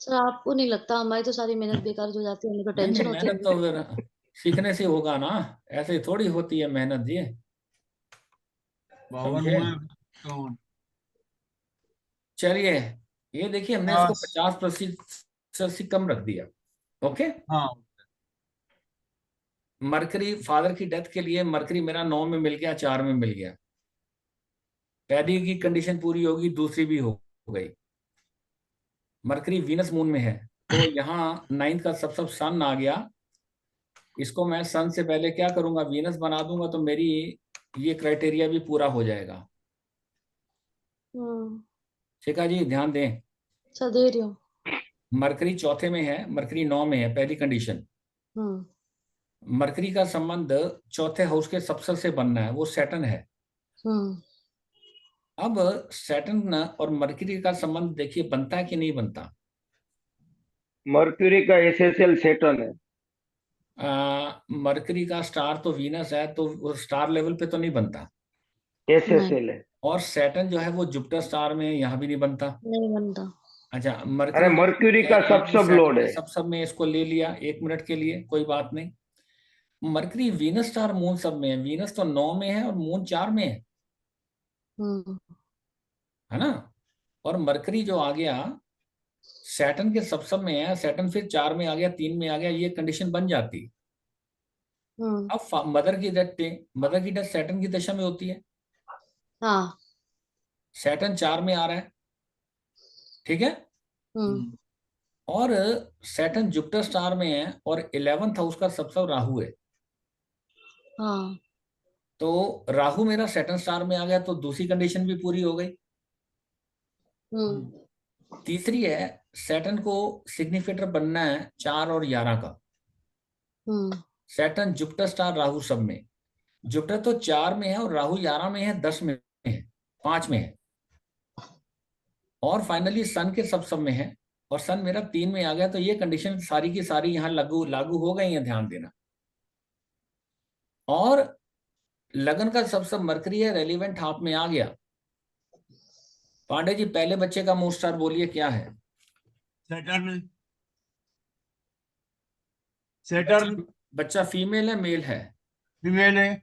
सर आपको नहीं लगता हमारी तो सारी मेहनत बेकार हो जाती है, हमें तो नहीं टेंशन नहीं, होती है। मेहनत तो फिर सीखने से होगा ना, ऐसे थोड़ी होती है मेहनत ये, 52 समझे? हुए तो चलिए, ये देखिए हमने इसको 50% से कम रख दिया। ओके, हाँ, मरकरी फादर की डेथ के लिए मरकरी मेरा 9 में मिल गया, 4 में मिल गया, पहली की कंडीशन पूरी होगी, दूसरी भी हो गई। मरकरी वीनस मून में है, तो यहाँ 9th का सब सन आ गया। इसको मैं सन से पहले क्या करूंगा, वीनस बना दूंगा, तो मेरी ये क्राइटेरिया भी पूरा हो जाएगा। ठीक है जी, ध्यान दें। सर दे रही हूँ। मरकरी चौथे में है, मरकरी 9 में है, पहली कंडीशन। मरकरी का संबंध चौथे हाउस के सबसे से बनना है, वो सैटर्न है। अब सैटर्न और मरकरी का संबंध देखिए बनता है कि नहीं बनता। मर्क्यूरी का एसएसएल सेटन है। मरकरी का स्टार तो वीनस है, तो वो स्टार लेवल पे तो नहीं बनता, एसएसएल है। और सैटर्न जो है वो जुपिटर स्टार में, यहाँ भी नहीं बनता। नहीं बनता। अच्छा, अरे मर्क्यूरी का सब लोड है। सब में इसको ले लिया 1 मिनट के लिए, कोई बात नहीं। मरकरी वीनस स्टार मून सब में है, वीनस तो 9 में है और मून 4 में है ना। और मरकरी जो आ गया सैटर्न के सब में है, सैटर्न फिर 4 में आ गया, 3 में आ गया, ये कंडीशन बन जाती। अब मदर की डेथ सैटर्न की दशा में होती है। हाँ। सैटर्न 4 में आ रहा है, ठीक है, और सैटर्न जुपिटर स्टार में है, और 11th हाउस का सब राहु है। हाँ। तो राहु मेरा सैटर्न स्टार में आ गया, तो दूसरी कंडीशन भी पूरी हो गई। तीसरी है, सैटर्न को सिग्निफिकेटर बनना है 4 और 11 का। सैटर्न जुपिटर स्टार राहु सब में, जुपिटर तो 4 में है और राहु 11 में है, 10 में है, 5 में है, और फाइनली सन के सब में है, और सन मेरा 3 में आ गया, तो ये कंडीशन सारी की सारी यहाँ लागू हो गई है, ध्यान देना। और लगन का सब मरकरी है, रेलिवेंट हाफ में आ गया। पांडे जी, पहले बच्चे का मून स्टार बोलिए क्या है? सैटर्न। सैटर्न। बच्चा फीमेल है मेल है? फीमेल है।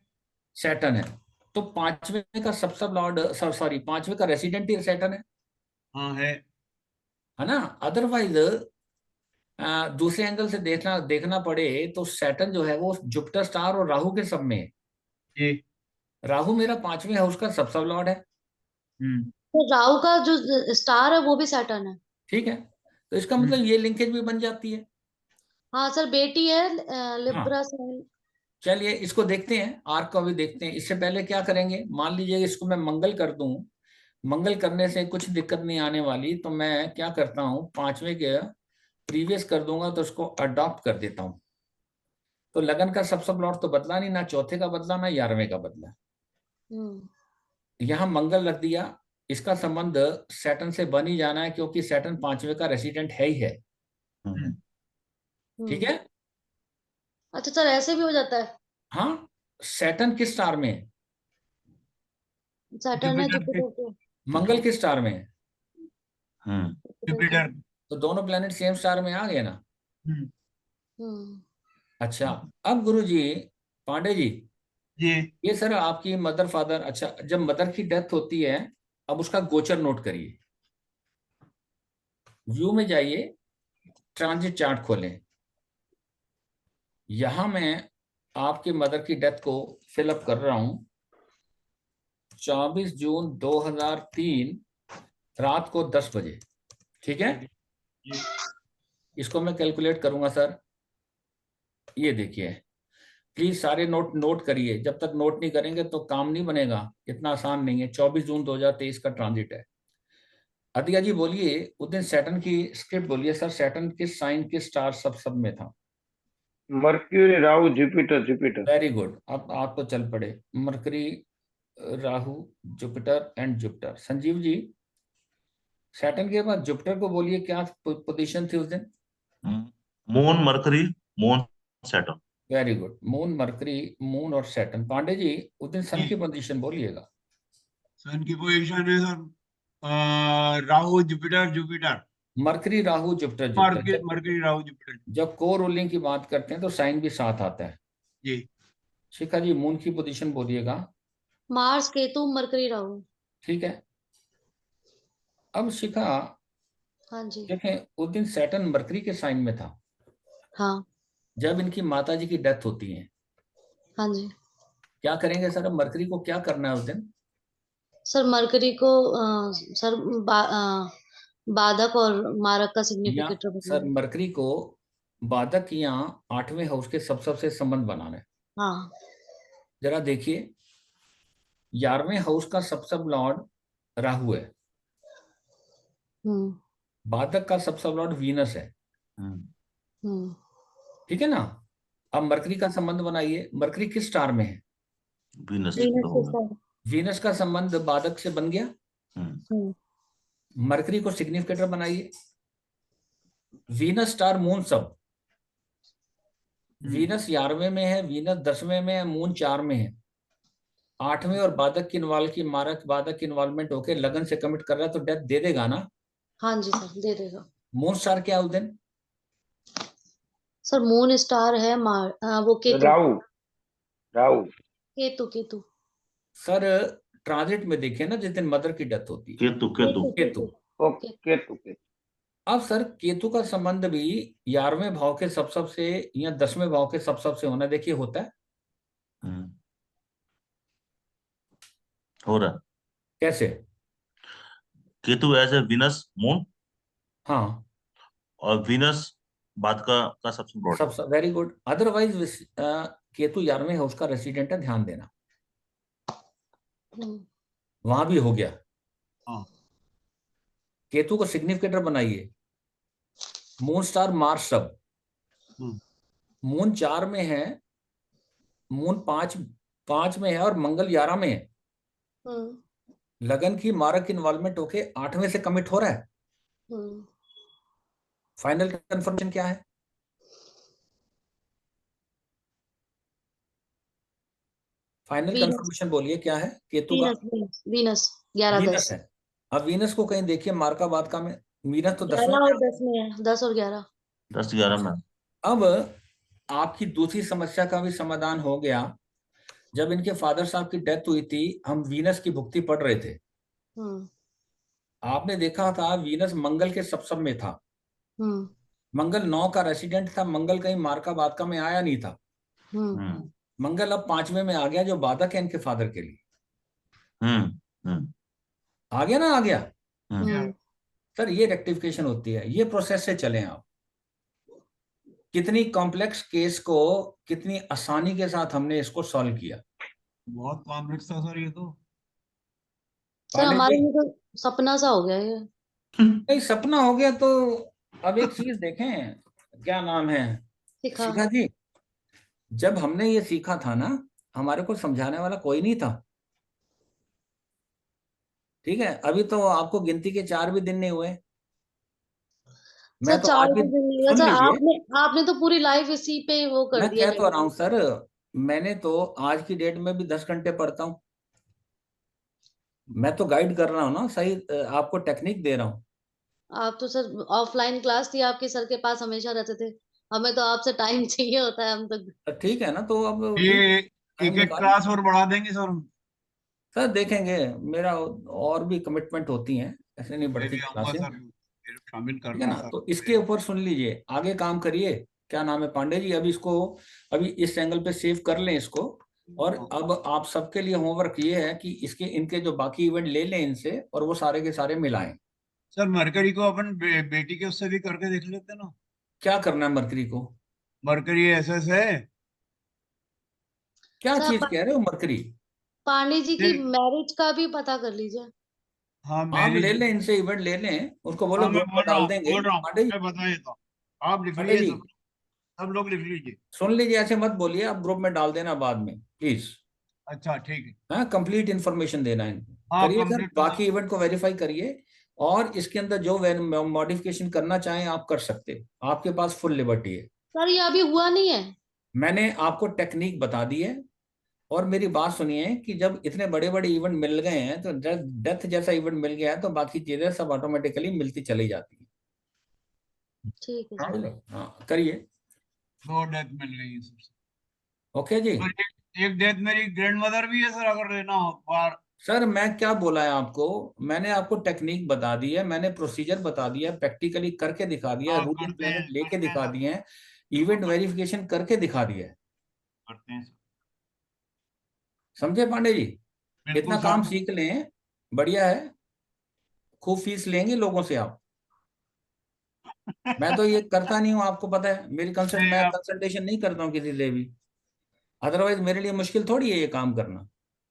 सैटर्न है, तो 5वें का सब लॉर्ड, सॉरी 5वें का रेसिडेंट ही सैटर्न है हाँ है ना। अदरवाइज दूसरे एंगल से देखना पड़े तो सैटर्न जो है वो जुपिटर स्टार और राहु के सब में है। जी। राहु मेरा 5वें हाउस का सब लॉर्ड है। तो राहु का जो स्टार है वो भी सैटर्न है। ठीक है, तो इसका मतलब ये लिंकेज भी बन जाती है। हाँ सर, बेटी है हाँ, लिब्रा साइन। चलिए इसको देखते हैं, आर्क को भी देखते हैं। इससे पहले क्या करेंगे, मान लीजिए इसको मैं मंगल कर दूं, मंगल करने से कुछ दिक्कत नहीं आने वाली, तो मैं क्या करता हूं, 5वें के प्रीवियस कर दूंगा तो इसको अडॉप्ट कर देता हूं। तो लगन का सब लॉर्ड तो बदला नहीं, ना चौथे का बदला ना 11वें का बदला। यहां मंगल रख दिया, इसका संबंध सैटर्न से बन ही जाना है क्योंकि सैटर्न 5वें का रेसिडेंट है ही है। ठीक है। अच्छा सर, ऐसे भी हो जाता है। हाँ, सैटर्न किस स्टार में है? सैटर्न है जुपिटर के। मंगल किस स्टार में है? जुपिटर। तो दोनों प्लेनेट सेम स्टार में आ गए ना। हम्म। अच्छा, अब गुरुजी, पांडे जी, जी। ये सर आपकी मदर फादर, अच्छा जब मदर की डेथ होती है, अब उसका गोचर नोट करिए, व्यू में जाइए, ट्रांजिट चार्ट खोलें। यहां मैं आपकी मदर की डेथ को फिलअप कर रहा हूं। 24 जून 2003 रात को 10 बजे। ठीक है, इसको मैं कैलकुलेट करूंगा सर। ये देखिए, प्लीज सारे नोट करिए, जब तक नोट नहीं करेंगे तो काम नहीं बनेगा, इतना आसान नहीं है। 24 जून 2023 का ट्रांजिट है। अदिया जी बोलिए, उस दिन सैटर्न की स्क्रिप्ट बोलिए सर, सैटर्न किस साइन किस स्टार सब में था? Mercury, Rahu, Jupiter. Jupiter. Very good, अब आप तो चल पड़े। Mercury, Rahu, Jupiter and Jupiter. Sanjeev ji, Saturn के बाद जुपिटर को बोलिए क्या पोजीशन थी उस दिन? Moon mercury, Moon Saturn. Very good, moon mercury, moon और सैटर्न। पांडे जी, उस दिन सन की पोजीशन बोलिएगा। सन की पोजीशन है sir Rahu Jupiter Jupiter. Mercury, Rahu, Jupiter, Jupiter. Mercury Rahu Jupiter. जब को रूलिंग की बात करते हैं तो साइन भी साथ आता है। जी। शिखा जी, मून की पोजीशन बोलिएगा। Mars, Ketu, mercury, Rahu. ठीक है, अब शिखा हाँ जी। देखें, उस दिन सैटर्न मरकरी के साइन में था हाँ। जब इनकी माता जी की डेथ होती है। हाँ जी। क्या करेंगे सर, अब मरकरी को क्या करना है उस दिन? सर मरकरी को सर बाधक और मारक का या सिग्निफिकेटर सर बताइए। मरकरी को बाधक या 8वें हाउस के सबसे संबंध बनाना है। हाँ। जरा देखिए, 11वें हाउस का सब लॉर्ड राहु है, बाधक का सब लॉर्ड वीनस है। ठीक है ना। अब मरकरी का संबंध बनाइए, मरकरी किस स्टार में है? वीनस। वीनस का संबंध बाधक से बन गया। मरकरी को सिग्निफिकेटर बनाइए, वीनस स्टार मून सब। वीनस 11वें में है, वीनस 10वें में है, मून 4 में है। 8वें और बाधक की इन्वॉल्व की मारक बाधक की इन्वॉल्वमेंट होके लगन से कमिट कर रहा है तो डेथ दे देगा ना। हाँ जी सर, दे देगा। मून स्टार क्या उस दिन? सर मून स्टार है वो केतु। राहु। राहु। केतु केतु। सर ट्रांजिट में देखिए ना, जिस दिन मदर की डेथ होती है। केतु केतु केतु। ओके, केतु। केतु। अब सर केतु का संबंध भी 11वें भाव के सबसे या 10वें भाव के सबसे होना, देखिए होता है। हो रहा है कैसे? Ketu as a Venus Moon, हाँ, और वीनस बाद का सबसे बड़ा। सब वेरी गुड। अदरवाइज केतु 11वें हाउस का रेसिडेंट है, ध्यान देना। वहां भी हो गया। हाँ। केतु को सिग्निफिकेटर बनाइए, मून स्टार मार्स सब। मून 4 में है, मून 5 में है और मंगल 11 में है। लगन की मारक इन्वॉल्वमेंट होके 8वें से कमिट हो रहा है। फाइनल कंफर्मेशन क्या है? फाइनल कंफर्मेशन बोलिए क्या है केतु का? वीनस 11-10 है। अब वीनस को कहीं देखिए मार्का बादका में, वीनस तो 10 11 और 10 में है, 10 और 11। 10-11 में। अब आपकी दूसरी समस्या का भी समाधान हो गया। जब इनके फादर साहब की डेथ हुई थी, हम वीनस की भुक्ति पढ़ रहे थे। आपने देखा था वीनस मंगल के सब में था। मंगल 9 का रेसिडेंट था, मंगल कहीं मार्का बादका में आया नहीं था। मंगल अब 5वें में आ गया, जो बाधक है इनके फादर के लिए। आ गया ना, आ गया। सर ये रेक्टिफिकेशन होती है, ये प्रोसेस से चलें आप। कितनी कॉम्प्लेक्स केस को कितनी आसानी के साथ हमने इसको सॉल्व किया। बहुत कॉम्प्लेक्स था सर ये तो। सर हमारे लिए तो सपना सा हो गया ये। नहीं सपना हो गया तो अब एक चीज देखें, क्या नाम है शिखा जी, जब हमने ये सीखा था ना, हमारे को समझाने वाला कोई नहीं था। ठीक है, अभी तो आपको गिनती के 4 भी दिन नहीं हुए। मैं सर तो 4 आज भी, दिन लिया सुन सर, लीजिए, आपने तो पूरी लाइफ इसी पे वो कर मैं दिया। कह तो रहा हूँ सर, मैंने तो आज की डेट में भी 10 घंटे पढ़ता हूँ। मैं तो गाइड कर रहा हूँ ना, सही आपको टेक्निक दे रहा हूँ। आप तो सर ऑफलाइन क्लास थी आपके सर के पास, हमेशा रहते थे। हमें तो आपसे टाइम चाहिए होता है, हम तो। ठीक है ना, तो अब ये टाइम एक निकालो क्लास और बढ़ा देंगे सर हम। सर, देखेंगे। मेरा और भी कमिटमेंट होती हैं, ऐसे नहीं मैं बढ़ती भी आऊंगा क्लासें। सर, मेरे को शामिल ठीक है करना ना, सर। तो इसके ऊपर सुन लीजिए, आगे काम करिए। क्या नाम है पांडे जी, अभी इसको, अभी इस एंगल पे सेव कर लें इसको। और अब आप सबके लिए होमवर्क ये है कि इसके इनके जो बाकी इवेंट ले लें इनसे, और वो सारे के सारे मिलाएं। सर मरकरी को अपन बेटी के उससे भी करके देख लेते ना। क्या करना है मरकरी को? मरकरी एसएस है। क्या सर चीज कह रहे हो मरकरी? पांडे जी की ये- मैरिज का भी पता कर लीजिए। हाँ आप ले मैरिज। लें इनसे, इवेंट ले लें, उसको बोलो हाँ मैं ग्रुप में डाल देंगे। बोल रहा हूँ, पांडे जी, मैं बता देता हूँ। आप लिख पांडे लीजिए जी सब, सब लोग लिख लीजिए। सुन लीजिए, ऐसे मत बोलिए, आप ग्रुप में डाल देना बाद में प्लीज। अच्छा ठीक है। हाँ, कंप्लीट इन्फॉर्मेशन देना है इनको। हाँ करिए सर, कंप्लीट बाकी इवेंट को वेरीफाई करिए, और इसके अंदर जो मॉडिफिकेशन करना चाहें आप कर सकते हैं, आपके पास फुल लिबर्टी है। सर ये अभी हुआ नहीं है। मैंने आपको टेक्निक बता दी है। और मेरी बात सुनिए कि जब इतने बड़े बड़े इवेंट मिल गए हैं, तो डेथ जैसा इवेंट मिल गया है, तो बाकी चीजें सब ऑटोमेटिकली मिलती चली जाती ठीक है है। सर। हाँ करिए। 2 डेथ मिल गई है सबसे। ओके जी। और एक डेथ मेरी ग्रैंड मदर भी है सर, अगर लेना हो बार। सर मैं क्या बोला है आपको, मैंने आपको टेक्निक बता दी है, मैंने प्रोसीजर बता दिया है, प्रैक्टिकली करके दिखा दिया है, हाँ रूलिंग प्लेनेट लेके करते हैं दिखा सर। दिए हैं, इवेंट वेरिफिकेशन करके दिखा दिया है। करते हैं सर। समझे पांडे जी? बिल्कुल इतना काम सर। सीख लें, बढ़िया है। खूब फीस लेंगे लोगों से आप। मैं तो ये करता नहीं हूँ, आपको पता है, नहीं मैं आप, कंसल्टेशन नहीं करता हूँ किसी से भी। अदरवाइज मेरे लिए मुश्किल थोड़ी है ये काम करना।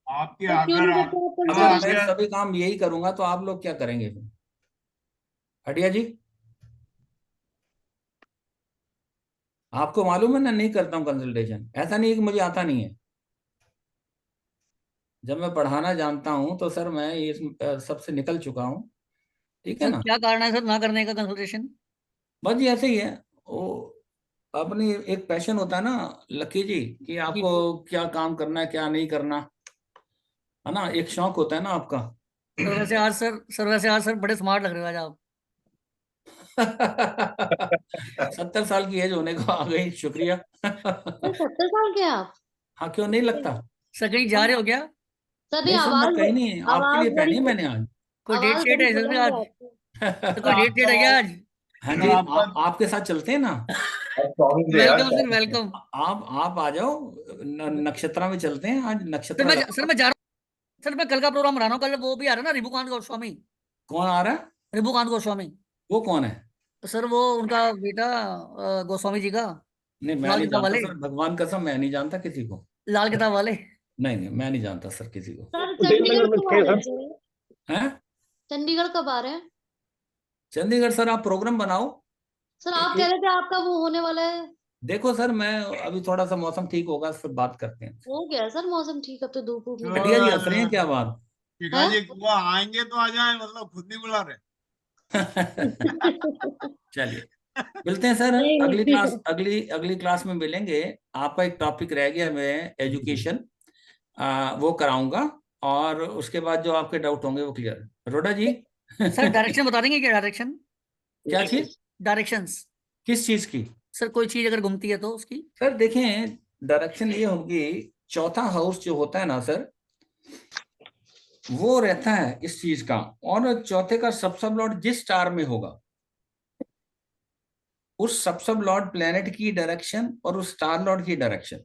आपके सर क्यों अगर नहीं आप करते आप अगर मैं कंसल्टेशन? सभी काम यही करूंगा तो आप लोग क्या करेंगे फिर? हटिया जी, आपको मालूम है ना, नहीं करता हूँ कंसल्टेशन। ऐसा नहीं है कि मुझे आता नहीं है। जब मैं पढ़ाना जानता हूँ तो सर मैं ये सबसे निकल चुका हूँ। ठीक है सर ना? क्या कारण है सर ना करने का कंसल्टेशन? बस ये ऐसे ही है वो, अपनी एक पैशन होता है ना लकी जी, कि जी आपको क्या काम करना है क्या नहीं करना, है ना, एक शौक होता है ना आपका। वैसे आज सर बड़े स्मार्ट लग रहे हो आज आप। 70 साल की एज होने को आ गई, शुक्रिया। सर 70 साल के हैं आप? हाँ, क्यों नहीं लगता? सर कहीं जा रहे हो क्या? सर नहीं, नहीं सर, मैं कहीं नहीं, आपके लिए पहनी बड़ी मैंने आज। कोई डेट आवाज शेट बड़ी है सर बुलंद है आज? आपकी। सर सर कोई डेट शेट आपका है क्या आज? हाँ सर जी, आपका आपके साथ चलते हैं ना। Welcome sir welcome. आप आ जाओ, नक्षत्रा में चलते हैं आज, नक्षत्रा सर मैं जा रहा हूँ। सर मैं कल का प्रोग्राम बना रहा हूँ, कल वो भी आ रहा है ना, रिबुकांत गोस्वामी। कौन आ रहा है? रिबुकांत गोस्वामी। वो कौन है? सर वो उनका बेटा गोस्वामी जी का। नहीं मैं लाल नहीं किताब जानता वाले। सर, भगवान कसम मैं नहीं जानता किसी को। लाल किताब वाले। नहीं नहीं, मैं नहीं जानता सर किसी को। सर चंडीगढ़ कब आ रहे हैं सर? हैं? चंडीगढ़ कब आ रहे हैं? चंडीगढ़ सर, आप प्रोग्राम बनाओ। सर आप कह रहे थे आपका वो होने वाला है। देखो सर, मैं अभी थोड़ा सा मौसम ठीक होगा फिर बात करते हैं। हो गया सर मौसम ठीक, अब तो धूप वूप निकल हटिया गई जी हंस रहे हैं, क्या बात? शिखा है। जी वो आएंगे तो आ जाए, मतलब खुद नहीं बुला रहे। चलिए, मिलते हैं सर। नहीं अगली नहीं। क्लास, अगली अगली क्लास में मिलेंगे। आपका एक टॉपिक रह गया, मैं एजुकेशन वो कराऊंगा, और उसके बाद जो आपके डाउट होंगे वो क्लियर। रोडा जी। सर डायरेक्शन बता देंगे क्या? डायरेक्शन। क्या चीज? डायरेक्शंस। किस चीज की? सर कोई चीज अगर घूमती है तो उसकी। सर देखें, डायरेक्शन ये होगी, चौथा हाउस जो होता है ना सर, वो रहता है इस चीज का, और चौथे का सब सब लॉर्ड जिस स्टार में होगा, उस सब लॉर्ड प्लेनेट की डायरेक्शन और उस स्टार लॉर्ड की डायरेक्शन।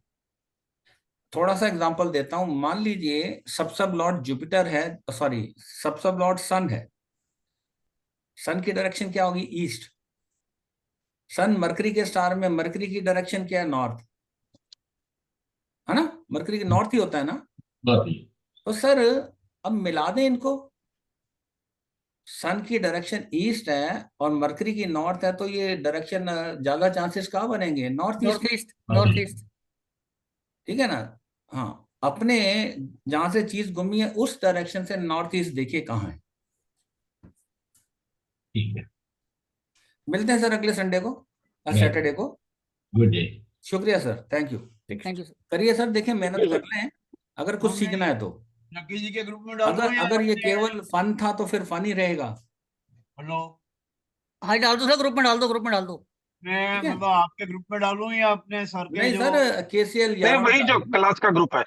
थोड़ा सा एग्जांपल देता हूं, मान लीजिए सब लॉर्ड जुपिटर है, सॉरी सब लॉर्ड सन है। सन की डायरेक्शन क्या होगी? ईस्ट। सन मरकरी के स्टार में, मरकरी की डायरेक्शन क्या है? नॉर्थ, है ना? मरकरी के नॉर्थ ही होता है ना? तो सर अब मिला दें इनको, सन की डायरेक्शन ईस्ट है और मरकरी की नॉर्थ है, तो ये डायरेक्शन ज्यादा चांसेस कहाँ बनेंगे? North east. North east. ठीक है ना? हाँ, अपने जहां से चीज घूमी है उस डायरेक्शन से नॉर्थ ईस्ट देखिए कहाँ है। ठीक है, मिलते हैं सर अगले संडे को, Right. सैटरडे को। Good day. शुक्रिया sir, thank you. Thank you sir. करिए सर, देखें मेहनत कर लें, अगर कुछ हमने सीखना है तो। नक्की जी के ग्रुप में डाल दूं अगर या अगर ये अपने- केवल फन था तो फिर फन ही रहेगा। हेलो, हाँ डाल दो सर, ग्रुप में डाल दो, ग्रुप में डाल दो। मैं ठीक है। मतलब आपके ग्रुप में डालूं या अपने सर के नहीं जो सर, केसीएल नहीं, वही जो क्लास का ग्रुप है।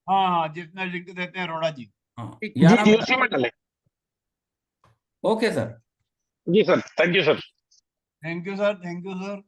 हाँ हाँ जिसमें लिंक देते हैं अरोड़ा जी। हाँ ठीक। जी 11 जी, में। उसी में डालें। Okay sir. जी sir, thank you sir. Thank you sir, thank you sir.